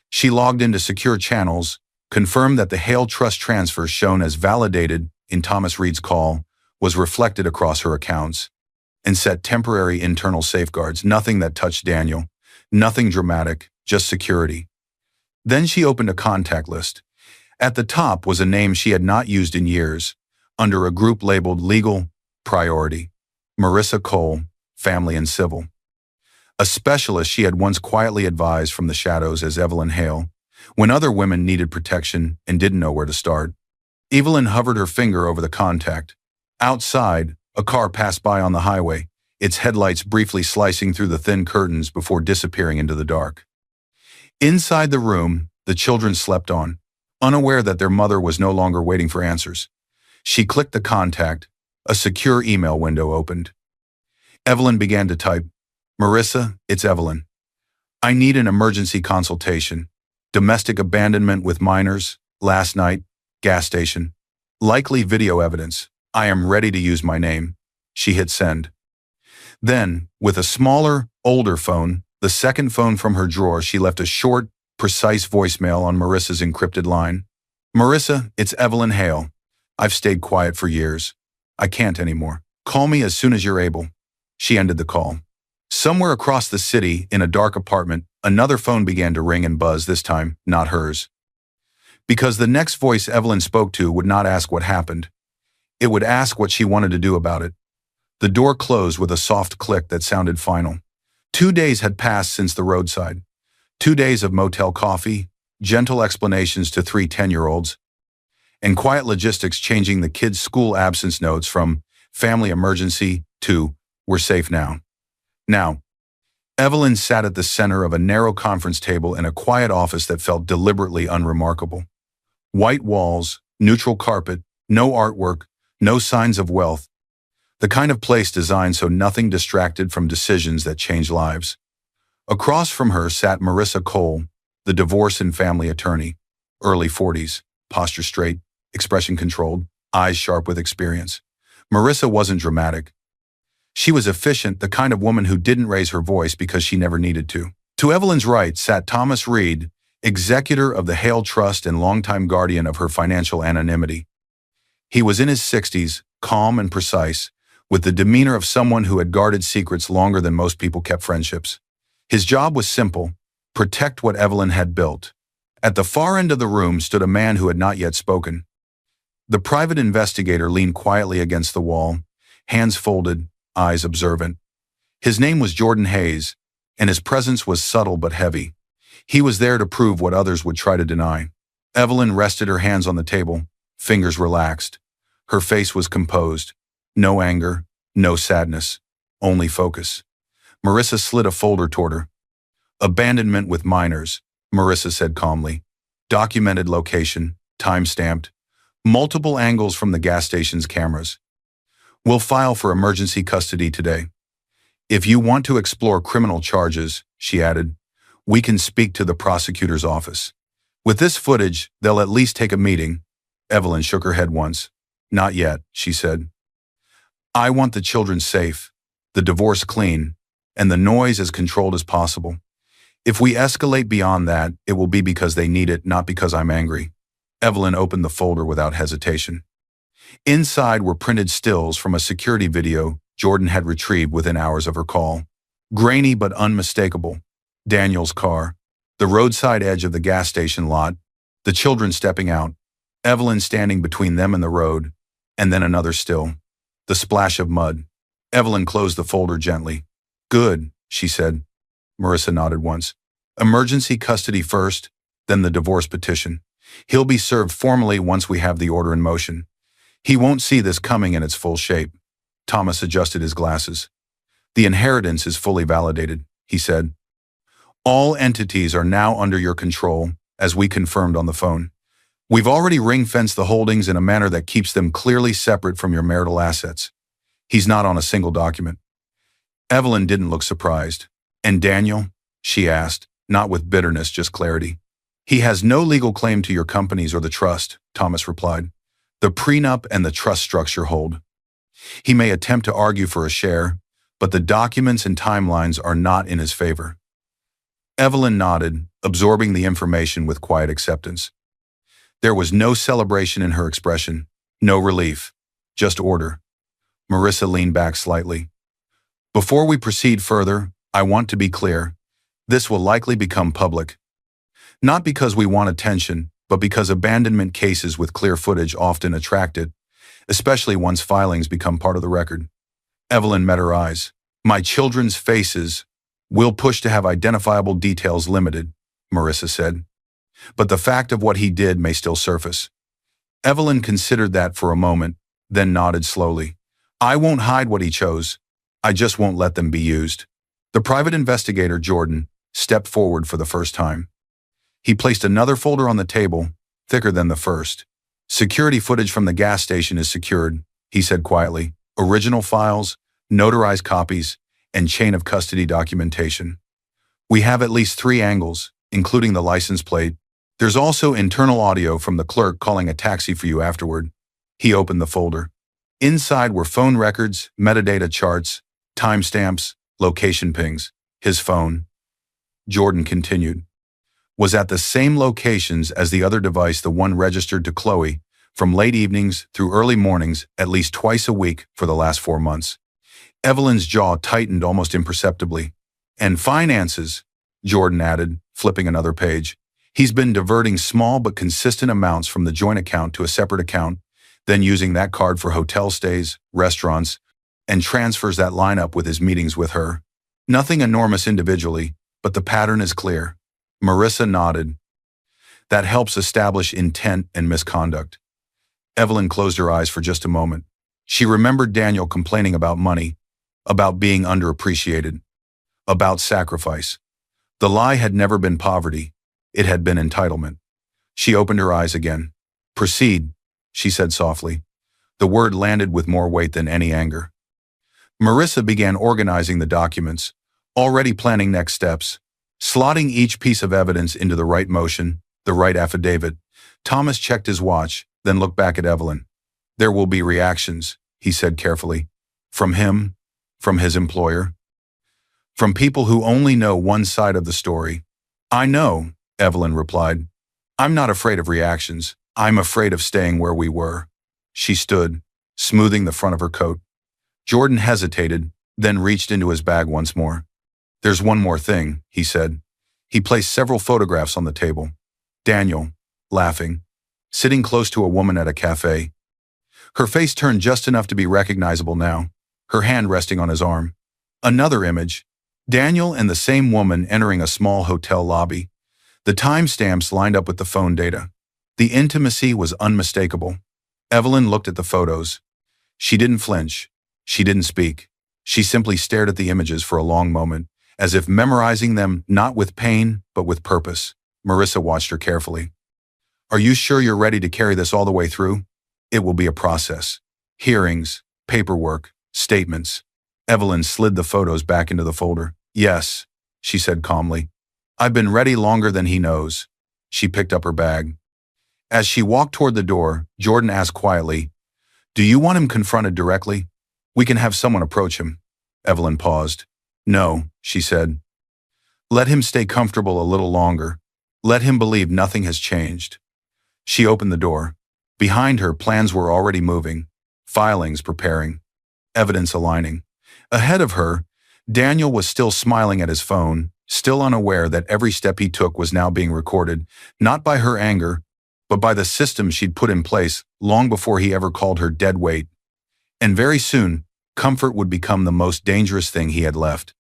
She logged into secure channels, confirmed that the Hale Trust transfer shown as validated in Thomas Reed's call was reflected across her accounts, and set temporary internal safeguards, nothing that touched Daniel, nothing dramatic, just security. Then she opened a contact list. At the top was a name she had not used in years, under a group labeled Legal Priority: Marissa Cole, Family and Civil. A specialist she had once quietly advised from the shadows as Evelyn Hale, when other women needed protection and didn't know where to start. Evelyn hovered her finger over the contact. Outside, a car passed by on the highway, its headlights briefly slicing through the thin curtains before disappearing into the dark. Inside the room, the children slept on, unaware that their mother was no longer waiting for answers. She clicked the contact. A secure email window opened. Evelyn began to type, "Marissa, it's Evelyn. I need an emergency consultation. Domestic abandonment with minors, last night, gas station. Likely video evidence. I am ready to use my name." She hit send. Then, with a smaller, older phone, the second phone from her drawer, she left a short, precise voicemail on Marissa's encrypted line. "Marissa, it's Evelyn Hale. I've stayed quiet for years. I can't anymore. Call me as soon as you're able." She ended the call. Somewhere across the city, in a dark apartment, another phone began to ring and buzz, this time not hers. Because the next voice Evelyn spoke to would not ask what happened. It would ask what she wanted to do about it. The door closed with a soft click that sounded final. 2 days had passed since the roadside. 2 days of motel coffee, gentle explanations to 3 10-year-olds, and quiet logistics changing the kids' school absence notes from "family emergency" to "we're safe now." Now, Evelyn sat at the center of a narrow conference table in a quiet office that felt deliberately unremarkable. White walls, neutral carpet, no artwork, no signs of wealth. The kind of place designed so nothing distracted from decisions that change lives. Across from her sat Marissa Cole, the divorce and family attorney, early 40s, posture straight, expression controlled, eyes sharp with experience. Marissa wasn't dramatic. She was efficient, the kind of woman who didn't raise her voice because she never needed to. To Evelyn's right sat Thomas Reed, executor of the Hale Trust and longtime guardian of her financial anonymity. He was in his 60s, calm and precise, with the demeanor of someone who had guarded secrets longer than most people kept friendships. His job was simple: protect what Evelyn had built. At the far end of the room stood a man who had not yet spoken. The private investigator leaned quietly against the wall, hands folded, eyes observant. His name was Jordan Hayes, and his presence was subtle but heavy. He was there to prove what others would try to deny. Evelyn rested her hands on the table, fingers relaxed. Her face was composed. No anger, no sadness, only focus. Marissa slid a folder toward her. "Abandonment with minors," Marissa said calmly. "Documented location, time-stamped, multiple angles from the gas station's cameras. We'll file for emergency custody today. If you want to explore criminal charges," she added, "we can speak to the prosecutor's office. With this footage, they'll at least take a meeting." Evelyn shook her head once. "Not yet," she said. "I want the children safe, the divorce clean, and the noise as controlled as possible. If we escalate beyond that, it will be because they need it, not because I'm angry." Evelyn opened the folder without hesitation. Inside were printed stills from a security video Jordan had retrieved within hours of her call. Grainy but unmistakable. Daniel's car, the roadside edge of the gas station lot, the children stepping out, Evelyn standing between them and the road, and then another still. The splash of mud. Evelyn closed the folder gently. "Good," she said. Marissa nodded once. "Emergency custody first, then the divorce petition. He'll be served formally once we have the order in motion. He won't see this coming in its full shape." Thomas adjusted his glasses. The inheritance is fully validated, he said. All entities are now under your control, as we confirmed on the phone. We've already ring-fenced the holdings in a manner that keeps them clearly separate from your marital assets. He's not on a single document. Evelyn didn't look surprised. And Daniel? She asked, not with bitterness, just clarity. He has no legal claim to your companies or the trust, Thomas replied. The prenup and the trust structure hold. He may attempt to argue for a share, but the documents and timelines are not in his favor. Evelyn nodded, absorbing the information with quiet acceptance. There was no celebration in her expression, no relief, just order. Marissa leaned back slightly. Before we proceed further, I want to be clear. This will likely become public. Not because we want attention, but because abandonment cases with clear footage often attract it, especially once filings become part of the record. Evelyn met her eyes. My children's faces will push to have identifiable details limited, Marissa said. But the fact of what he did may still surface. Evelyn considered that for a moment, then nodded slowly. I won't hide what he chose. I just won't let them be used. The private investigator, Jordan, stepped forward for the first time. He placed another folder on the table, thicker than the first. Security footage from the gas station is secured, he said quietly. Original files, notarized copies, and chain of custody documentation. We have at least 3 angles, including the license plate. There's also internal audio from the clerk calling a taxi for you afterward. He opened the folder. Inside were phone records, metadata charts, timestamps, location pings. His phone, Jordan continued, was at the same locations as the other device, the one registered to Chloe, from late evenings through early mornings at least twice a week for the last 4 months. Evelyn's jaw tightened almost imperceptibly. And finances, Jordan added, flipping another page. He's been diverting small but consistent amounts from the joint account to a separate account, then using that card for hotel stays, restaurants, and transfers that line up with his meetings with her. Nothing enormous individually, but the pattern is clear. Marissa nodded. That helps establish intent and misconduct. Evelyn closed her eyes for just a moment. She remembered Daniel complaining about money, about being underappreciated, about sacrifice. The lie had never been poverty. It had been entitlement. She opened her eyes again. Proceed, she said softly. The word landed with more weight than any anger. Marissa began organizing the documents, already planning next steps, slotting each piece of evidence into the right motion, the right affidavit. Thomas checked his watch, then looked back at Evelyn. There will be reactions, he said carefully. From him, from his employer, from people who only know one side of the story. I know, Evelyn replied. I'm not afraid of reactions. I'm afraid of staying where we were. She stood, smoothing the front of her coat. Jordan hesitated, then reached into his bag once more. There's one more thing, he said. He placed several photographs on the table. Daniel, laughing, sitting close to a woman at a cafe. Her face turned just enough to be recognizable now, her hand resting on his arm. Another image, Daniel and the same woman entering a small hotel lobby. The timestamps lined up with the phone data. The intimacy was unmistakable. Evelyn looked at the photos. She didn't flinch. She didn't speak. She simply stared at the images for a long moment, as if memorizing them not with pain, but with purpose. Marissa watched her carefully. Are you sure you're ready to carry this all the way through? It will be a process. Hearings, paperwork, statements. Evelyn slid the photos back into the folder. Yes, she said calmly. I've been ready longer than he knows. She picked up her bag. As she walked toward the door, Jordan asked quietly, Do you want him confronted directly? We can have someone approach him. Evelyn paused. No, she said. Let him stay comfortable a little longer. Let him believe nothing has changed. She opened the door. Behind her, plans were already moving, filings preparing, evidence aligning. Ahead of her, Daniel was still smiling at his phone, still unaware that every step he took was now being recorded, not by her anger, but by the system she'd put in place long before he ever called her dead weight. And very soon, comfort would become the most dangerous thing he had left.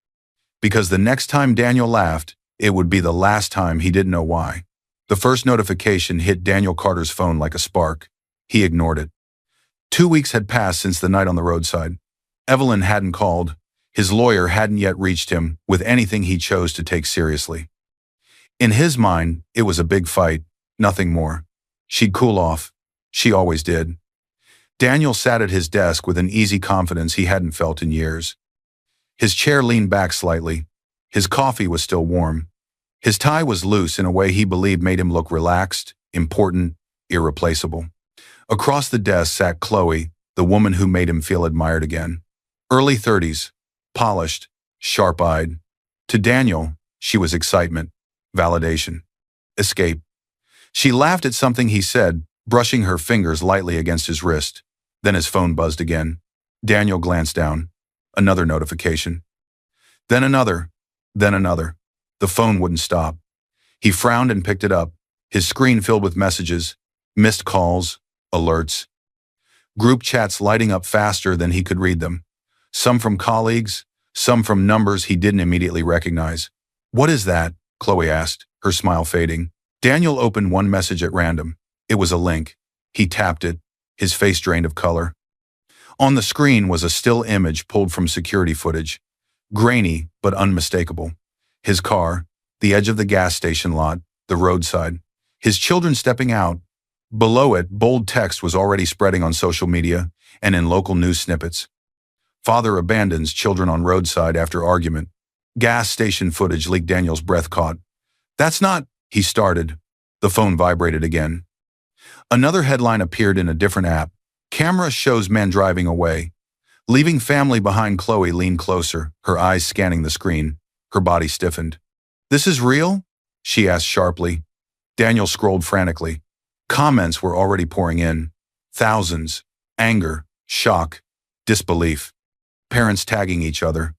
Because the next time Daniel laughed, it would be the last time. He didn't know why. The first notification hit Daniel Carter's phone like a spark. He ignored it. 2 weeks had passed since the night on the roadside. Evelyn hadn't called. His lawyer hadn't yet reached him with anything he chose to take seriously. In his mind, it was a big fight, nothing more. She'd cool off. She always did. Daniel sat at his desk with an easy confidence he hadn't felt in years. His chair leaned back slightly. His coffee was still warm. His tie was loose in a way he believed made him look relaxed, important, irreplaceable. Across the desk sat Chloe, the woman who made him feel admired again. Early 30s, polished, sharp-eyed. To Daniel, she was excitement, validation, escape. She laughed at something he said, brushing her fingers lightly against his wrist. Then his phone buzzed again. Daniel glanced down. Another notification. Then another. Then another. The phone wouldn't stop. He frowned and picked it up, his screen filled with messages, missed calls, alerts. Group chats lighting up faster than he could read them. Some from colleagues, some from numbers he didn't immediately recognize. "What is that?" Chloe asked, her smile fading. Daniel opened one message at random. It was a link. He tapped it, his face drained of color. On the screen was a still image pulled from security footage. Grainy, but unmistakable. His car, the edge of the gas station lot, the roadside. His children stepping out. Below it, bold text was already spreading on social media and in local news snippets. Father abandons children on roadside after argument. Gas station footage leaked. Daniel's breath caught. "That's not," he started. The phone vibrated again. Another headline appeared in a different app. Camera shows man driving away. Leaving family behind. Chloe leaned closer, her eyes scanning the screen. Her body stiffened. "This is real?" she asked sharply. Daniel scrolled frantically. Comments were already pouring in. Thousands. Anger, shock, disbelief. Parents tagging each other.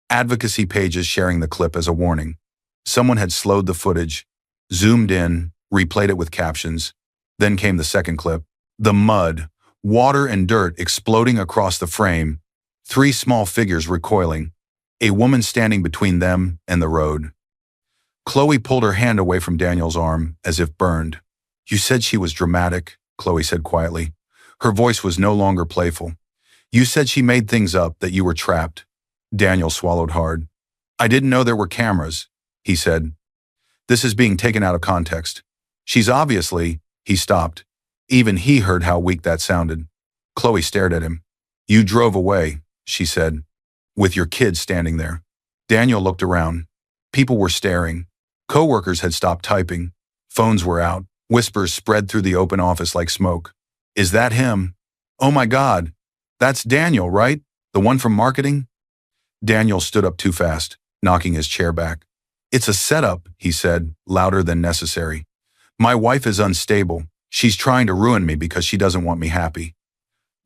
Advocacy pages sharing the clip as a warning. Someone had slowed the footage, zoomed in, replayed it with captions. Then came the second clip. The mud, water and dirt exploding across the frame. 3 small figures recoiling. A woman standing between them and the road. Chloe pulled her hand away from Daniel's arm, as if burned. "You said she was dramatic," Chloe said quietly. Her voice was no longer playful. "You said she made things up, that you were trapped." Daniel swallowed hard. "I didn't know there were cameras," he said. "This is being taken out of context. She's obviously..." He stopped. Even he heard how weak that sounded. Chloe stared at him. "You drove away," she said, "with your kids standing there." Daniel looked around. People were staring. Co-workers had stopped typing. Phones were out. Whispers spread through the open office like smoke. "Is that him? Oh my God. That's Daniel, right? The one from marketing?" Daniel stood up too fast, knocking his chair back. "It's a setup," he said, louder than necessary. "My wife is unstable. She's trying to ruin me because she doesn't want me happy."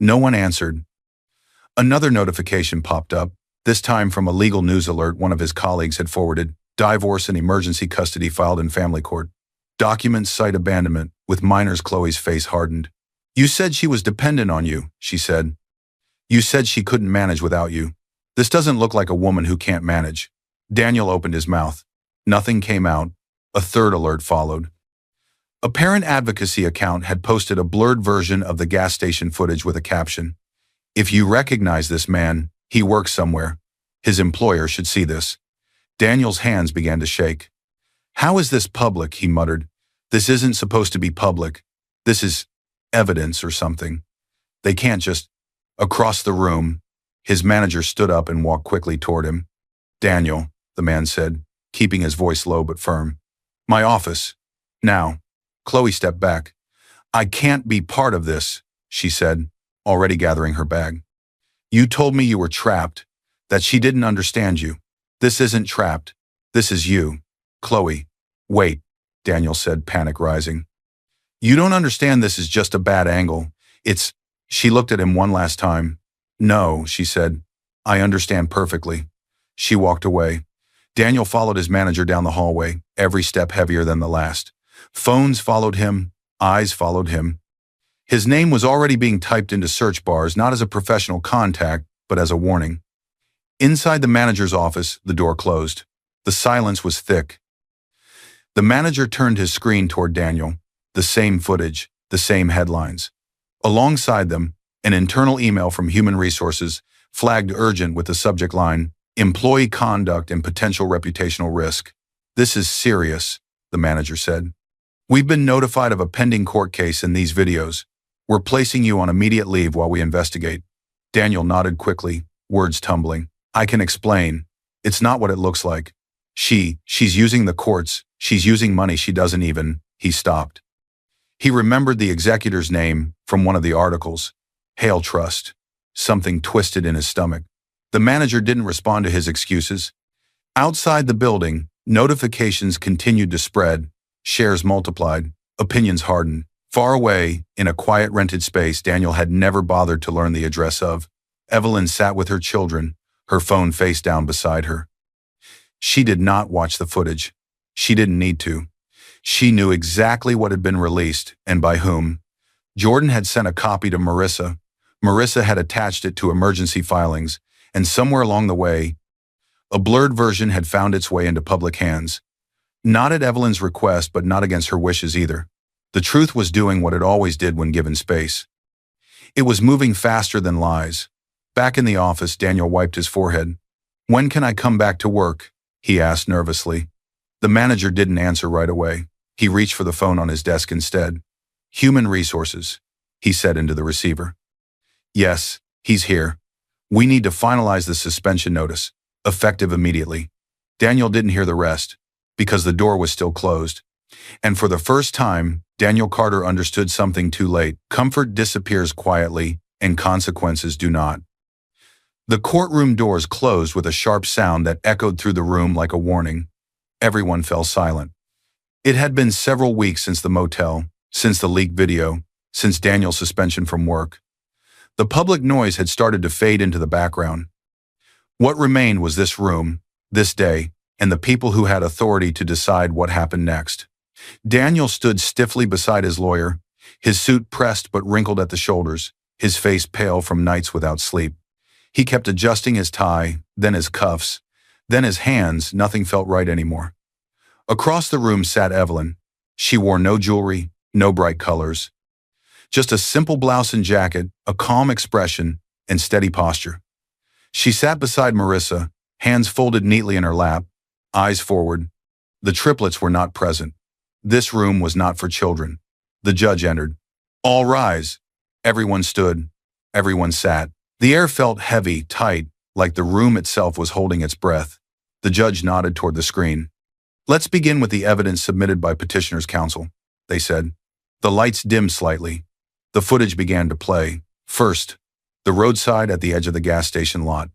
No one answered. Another notification popped up, this time from a legal news alert one of his colleagues had forwarded. Divorce and emergency custody filed in family court. Documents cite abandonment, with minors. Chloe's face hardened. "You said she was dependent on you," she said. "You said she couldn't manage without you. This doesn't look like a woman who can't manage." Daniel opened his mouth. Nothing came out. A third alert followed. A parent advocacy account had posted a blurred version of the gas station footage with a caption. "If you recognize this man, he works somewhere. His employer should see this." Daniel's hands began to shake. "How is this public?" he muttered. "This isn't supposed to be public. This is evidence or something. They can't just..." Across the room, his manager stood up and walked quickly toward him. "Daniel," the man said, keeping his voice low but firm. "My office. Now." Chloe stepped back. "I can't be part of this," she said, already gathering her bag. "You told me you were trapped, that she didn't understand you. This isn't trapped. This is you." "Chloe, wait," Daniel said, panic rising. "You don't understand. This is just a bad angle. It's..." She looked at him one last time. "No," she said. "I understand perfectly." She walked away. Daniel followed his manager down the hallway, every step heavier than the last. Phones followed him, eyes followed him. His name was already being typed into search bars, not as a professional contact, but as a warning. Inside the manager's office, the door closed. The silence was thick. The manager turned his screen toward Daniel. The same footage, the same headlines. Alongside them, an internal email from Human Resources flagged urgent with the subject line, employee conduct and potential reputational risk. This is serious, the manager said. We've been notified of a pending court case in these videos. We're placing you on immediate leave while we investigate. Daniel nodded quickly, words tumbling. I can explain. It's not what it looks like. She's using the courts. She's using money she doesn't even. He stopped. He remembered the executor's name from one of the articles. Hale Trust. Something twisted in his stomach. The manager didn't respond to his excuses. Outside the building, notifications continued to spread, shares multiplied, opinions hardened. Far away, in a quiet rented space Daniel had never bothered to learn the address of, Evelyn sat with her children, her phone face down beside her. She did not watch the footage. She didn't need to. She knew exactly what had been released and by whom. Jordan had sent a copy to Marissa. Marissa had attached it to emergency filings, and somewhere along the way, a blurred version had found its way into public hands. Not at Evelyn's request, but not against her wishes either. The truth was doing what it always did when given space. It was moving faster than lies. Back in the office, Daniel wiped his forehead. When can I come back to work? He asked nervously. The manager didn't answer right away. He reached for the phone on his desk instead. Human Resources, he said into the receiver. Yes, he's here. We need to finalize the suspension notice, effective immediately. Daniel didn't hear the rest, because the door was still closed. And for the first time, Daniel Carter understood something too late. Comfort disappears quietly, and consequences do not. The courtroom doors closed with a sharp sound that echoed through the room like a warning. Everyone fell silent. It had been several weeks since the motel, since the leaked video, since Daniel's suspension from work. The public noise had started to fade into the background. What remained was this room, this day, and the people who had authority to decide what happened next. Daniel stood stiffly beside his lawyer, his suit pressed but wrinkled at the shoulders, his face pale from nights without sleep. He kept adjusting his tie, then his cuffs, then his hands. Nothing felt right anymore. Across the room sat Evelyn. She wore no jewelry, no bright colors. Just a simple blouse and jacket, a calm expression, and steady posture. She sat beside Marissa, hands folded neatly in her lap, eyes forward. The triplets were not present. This room was not for children. The judge entered. All rise. Everyone stood. Everyone sat. The air felt heavy, tight, like the room itself was holding its breath. The judge nodded toward the screen. Let's begin with the evidence submitted by petitioner's counsel, they said. The lights dimmed slightly. The footage began to play. First, the roadside at the edge of the gas station lot.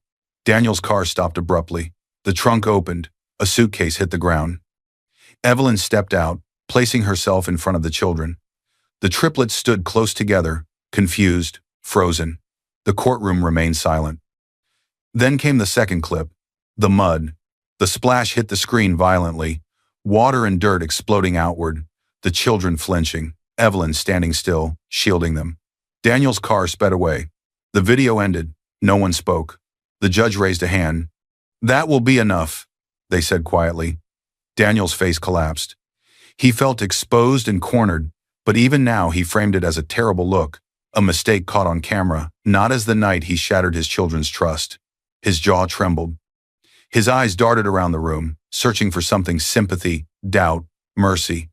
Daniel's car stopped abruptly. The trunk opened. A suitcase hit the ground. Evelyn stepped out, placing herself in front of the children. The triplets stood close together, confused, frozen. The courtroom remained silent. Then came the second clip. The mud. The splash hit the screen violently, water and dirt exploding outward, the children flinching, Evelyn standing still, shielding them. Daniel's car sped away. The video ended. No one spoke. The judge raised a hand. That will be enough, they said quietly. Daniel's face collapsed. He felt exposed and cornered, but even now he framed it as a terrible look, a mistake caught on camera, not as the night he shattered his children's trust. His jaw trembled. His eyes darted around the room, searching for something: sympathy, doubt, mercy.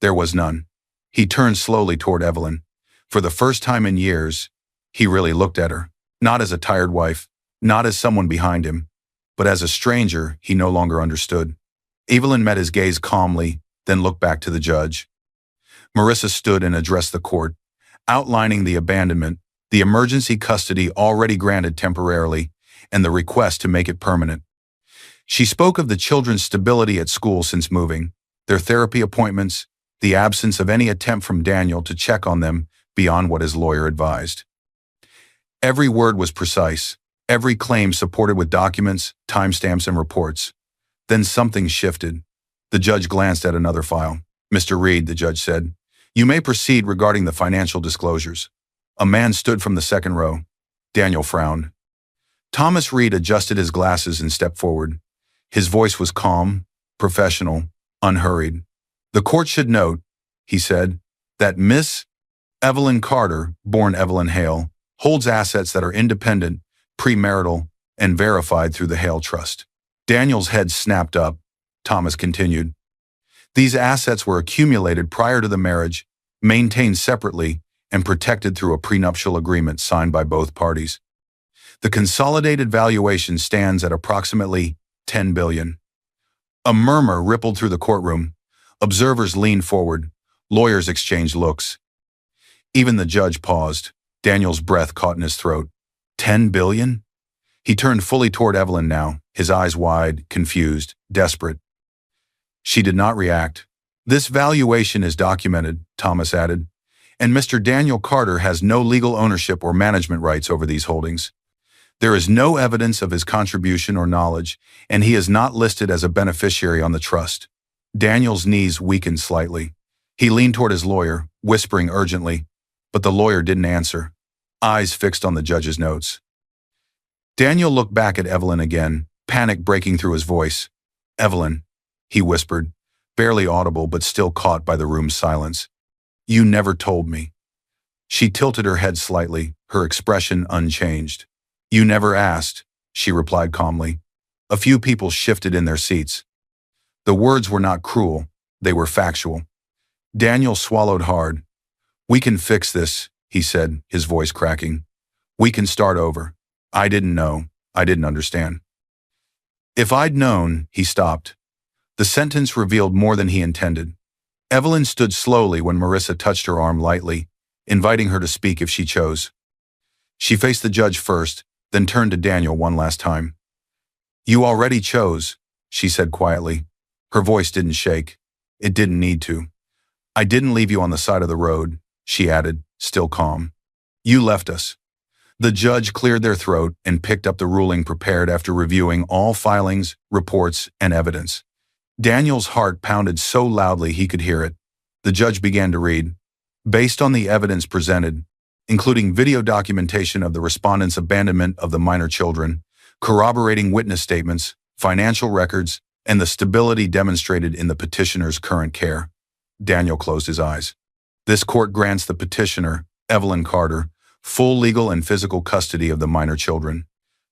There was none. He turned slowly toward Evelyn. For the first time in years, he really looked at her, not as a tired wife, not as someone behind him, but as a stranger he no longer understood. Evelyn met his gaze calmly, then looked back to the judge. Marissa stood and addressed the court, outlining the abandonment, the emergency custody already granted temporarily, and the request to make it permanent. She spoke of the children's stability at school since moving, their therapy appointments, the absence of any attempt from Daniel to check on them beyond what his lawyer advised. Every word was precise, every claim supported with documents, timestamps, and reports. Then something shifted. The judge glanced at another file. Mr. Reed, the judge said, you may proceed regarding the financial disclosures. A man stood from the second row. Daniel frowned. Thomas Reed adjusted his glasses and stepped forward. His voice was calm, professional, unhurried. The court should note, he said, that Miss Evelyn Carter, born Evelyn Hale, holds assets that are independent, premarital, and verified through the Hale Trust. Daniel's head snapped up. Thomas continued. These assets were accumulated prior to the marriage, maintained separately, and protected through a prenuptial agreement signed by both parties. The consolidated valuation stands at approximately $10 billion. A murmur rippled through the courtroom. Observers leaned forward. Lawyers exchanged looks. Even the judge paused. Daniel's breath caught in his throat. $10 billion? He turned fully toward Evelyn now, his eyes wide, confused, desperate. She did not react. This valuation is documented, Thomas added, and Mr. Daniel Carter has no legal ownership or management rights over these holdings. There is no evidence of his contribution or knowledge, and he is not listed as a beneficiary on the trust. Daniel's knees weakened slightly. He leaned toward his lawyer, whispering urgently, but the lawyer didn't answer, eyes fixed on the judge's notes. Daniel looked back at Evelyn again, panic breaking through his voice. Evelyn, he whispered, barely audible but still caught by the room's silence. You never told me. She tilted her head slightly, her expression unchanged. You never asked, she replied calmly. A few people shifted in their seats. The words were not cruel, they were factual. Daniel swallowed hard. We can fix this, he said, his voice cracking. We can start over. I didn't know. I didn't understand. If I'd known, he stopped. The sentence revealed more than he intended. Evelyn stood slowly when Marissa touched her arm lightly, inviting her to speak if she chose. She faced the judge first, then turned to Daniel one last time. You already chose, she said quietly. Her voice didn't shake. It didn't need to. I didn't leave you on the side of the road, she added, still calm. You left us. The judge cleared their throat and picked up the ruling prepared after reviewing all filings, reports, and evidence. Daniel's heart pounded so loudly he could hear it. The judge began to read. Based on the evidence presented, including video documentation of the respondent's abandonment of the minor children, corroborating witness statements, financial records, and the stability demonstrated in the petitioner's current care, Daniel closed his eyes. This court grants the petitioner, Evelyn Carter, full legal and physical custody of the minor children.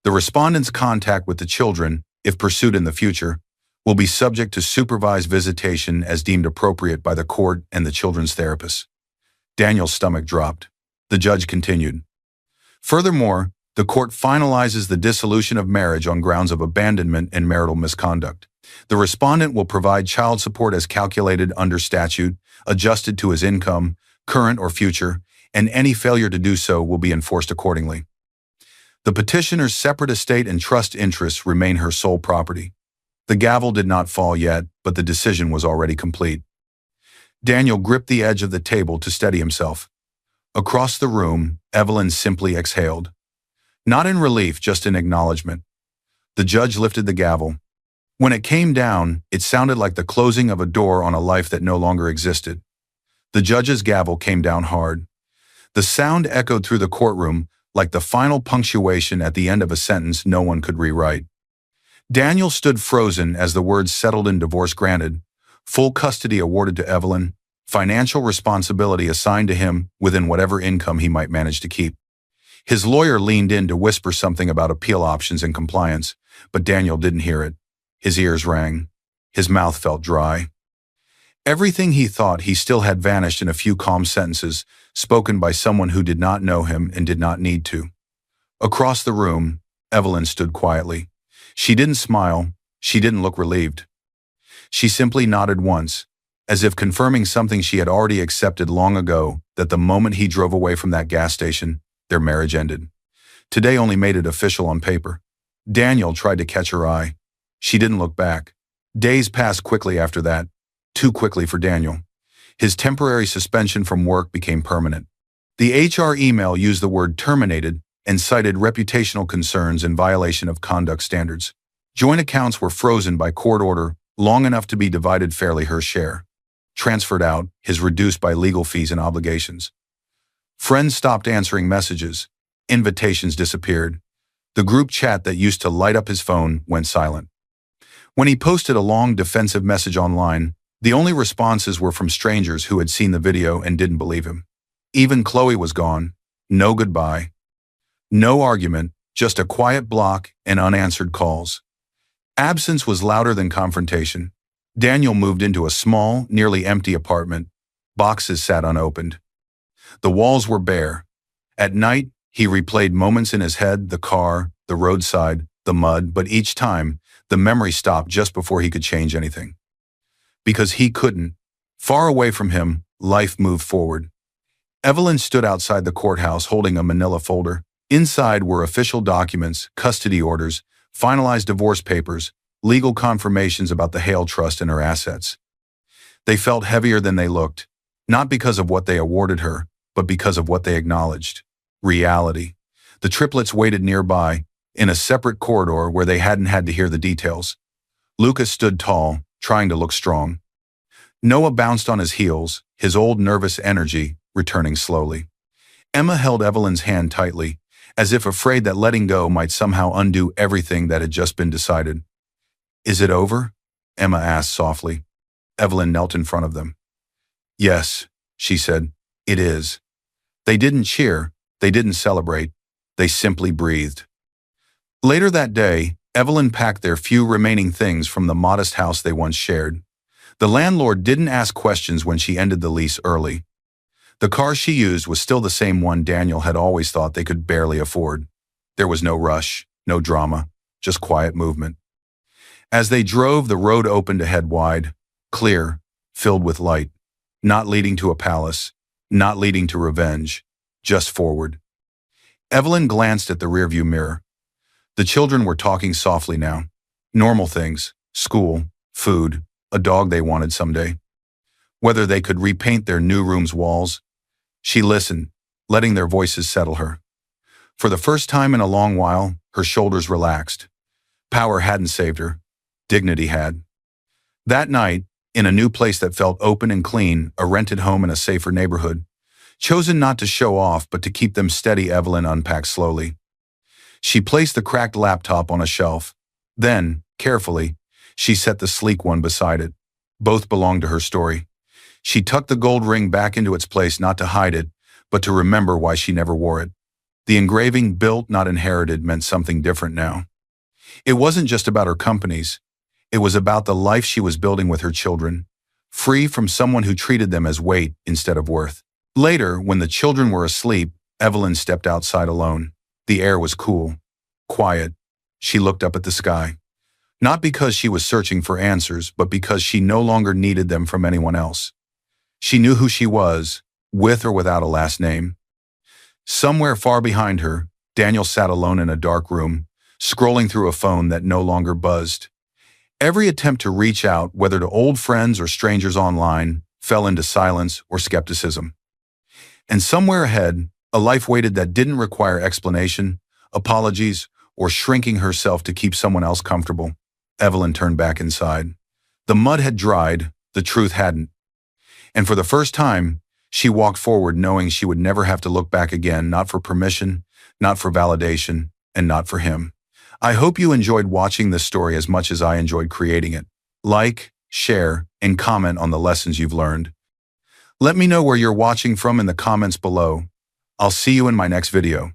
The respondent's contact with the children, if pursued in the future, will be subject to supervised visitation as deemed appropriate by the court and the children's therapists. Daniel's stomach dropped. The judge continued. Furthermore, the court finalizes the dissolution of marriage on grounds of abandonment and marital misconduct. The respondent will provide child support as calculated under statute, adjusted to his income, current or future, and any failure to do so will be enforced accordingly. The petitioner's separate estate and trust interests remain her sole property. The gavel did not fall yet, but the decision was already complete. Daniel gripped the edge of the table to steady himself. Across the room, Evelyn simply exhaled. Not in relief, just in acknowledgement. The judge lifted the gavel. When it came down, it sounded like the closing of a door on a life that no longer existed. The judge's gavel came down hard. The sound echoed through the courtroom like the final punctuation at the end of a sentence no one could rewrite. Daniel stood frozen as the words settled in divorce granted, full custody awarded to Evelyn, financial responsibility assigned to him within whatever income he might manage to keep. His lawyer leaned in to whisper something about appeal options and compliance, but Daniel didn't hear it. His ears rang. His mouth felt dry. Everything he thought he still had vanished in a few calm sentences, spoken by someone who did not know him and did not need to. Across the room, Evelyn stood quietly. She didn't smile. She didn't look relieved. She simply nodded once, as if confirming something she had already accepted long ago, that the moment he drove away from that gas station, their marriage ended. Today only made it official on paper. Daniel tried to catch her eye. She didn't look back. Days passed quickly after that, too quickly for Daniel. His temporary suspension from work became permanent. The HR email used the word terminated and cited reputational concerns in violation of conduct standards. Joint accounts were frozen by court order long enough to be divided fairly her share. Transferred out, his reduced by legal fees and obligations. Friends stopped answering messages. Invitations disappeared. The group chat that used to light up his phone went silent. When he posted a long defensive message online, the only responses were from strangers who had seen the video and didn't believe him. Even Chloe was gone. No goodbye. No argument, Just a quiet block and unanswered calls. Absence was louder than confrontation. Daniel moved into a small, nearly empty apartment. Boxes sat unopened. The walls were bare. At night, he replayed moments in his head, the car, the roadside, the mud, but each time, the memory stopped just before he could change anything. Because he couldn't. Far away from him, life moved forward. Evelyn stood outside the courthouse holding a manila folder. Inside were official documents, custody orders, finalized divorce papers, legal confirmations about the Hale Trust and her assets. They felt heavier than they looked, not because of what they awarded her, but because of what they acknowledged. Reality. The triplets waited nearby, in a separate corridor where they hadn't had to hear the details. Lucas stood tall, trying to look strong. Noah bounced on his heels, his old nervous energy returning slowly. Emma held Evelyn's hand tightly, as if afraid that letting go might somehow undo everything that had just been decided. "Is it over?" Emma asked softly. Evelyn knelt in front of them. "Yes," she said, "it is." They didn't cheer, they didn't celebrate, they simply breathed. Later that day, Evelyn packed their few remaining things from the modest house they once shared. The landlord didn't ask questions when she ended the lease early. The car she used was still the same one Daniel had always thought they could barely afford. There was no rush, no drama, just quiet movement. As they drove, the road opened ahead wide, clear, filled with light, not leading to a palace, not leading to revenge, just forward. Evelyn glanced at the rearview mirror. The children were talking softly now. Normal things, school, food, a dog they wanted someday. Whether they could repaint their new room's walls. She listened, letting their voices settle her. For the first time in a long while, her shoulders relaxed. Power hadn't saved her. Dignity had. That night, in a new place that felt open and clean, a rented home in a safer neighborhood, chosen not to show off but to keep them steady, Evelyn unpacked slowly. She placed the cracked laptop on a shelf. Then, carefully, she set the sleek one beside it. Both belonged to her story. She tucked the gold ring back into its place not to hide it, but to remember why she never wore it. The engraving, built, not inherited, meant something different now. It wasn't just about her companies. It was about the life she was building with her children, free from someone who treated them as weight instead of worth. Later, when the children were asleep, Evelyn stepped outside alone. The air was cool, quiet. She looked up at the sky. Not because she was searching for answers, but because she no longer needed them from anyone else. She knew who she was, with or without a last name. Somewhere far behind her, Daniel sat alone in a dark room, scrolling through a phone that no longer buzzed. Every attempt to reach out, whether to old friends or strangers online, fell into silence or skepticism. And somewhere ahead, a life waited that didn't require explanation, apologies, or shrinking herself to keep someone else comfortable. Evelyn turned back inside. The mud had dried, the truth hadn't. And for the first time, she walked forward knowing she would never have to look back again, not for permission, not for validation, and not for him. I hope you enjoyed watching this story as much as I enjoyed creating it. Like, share, and comment on the lessons you've learned. Let me know where you're watching from in the comments below. I'll see you in my next video.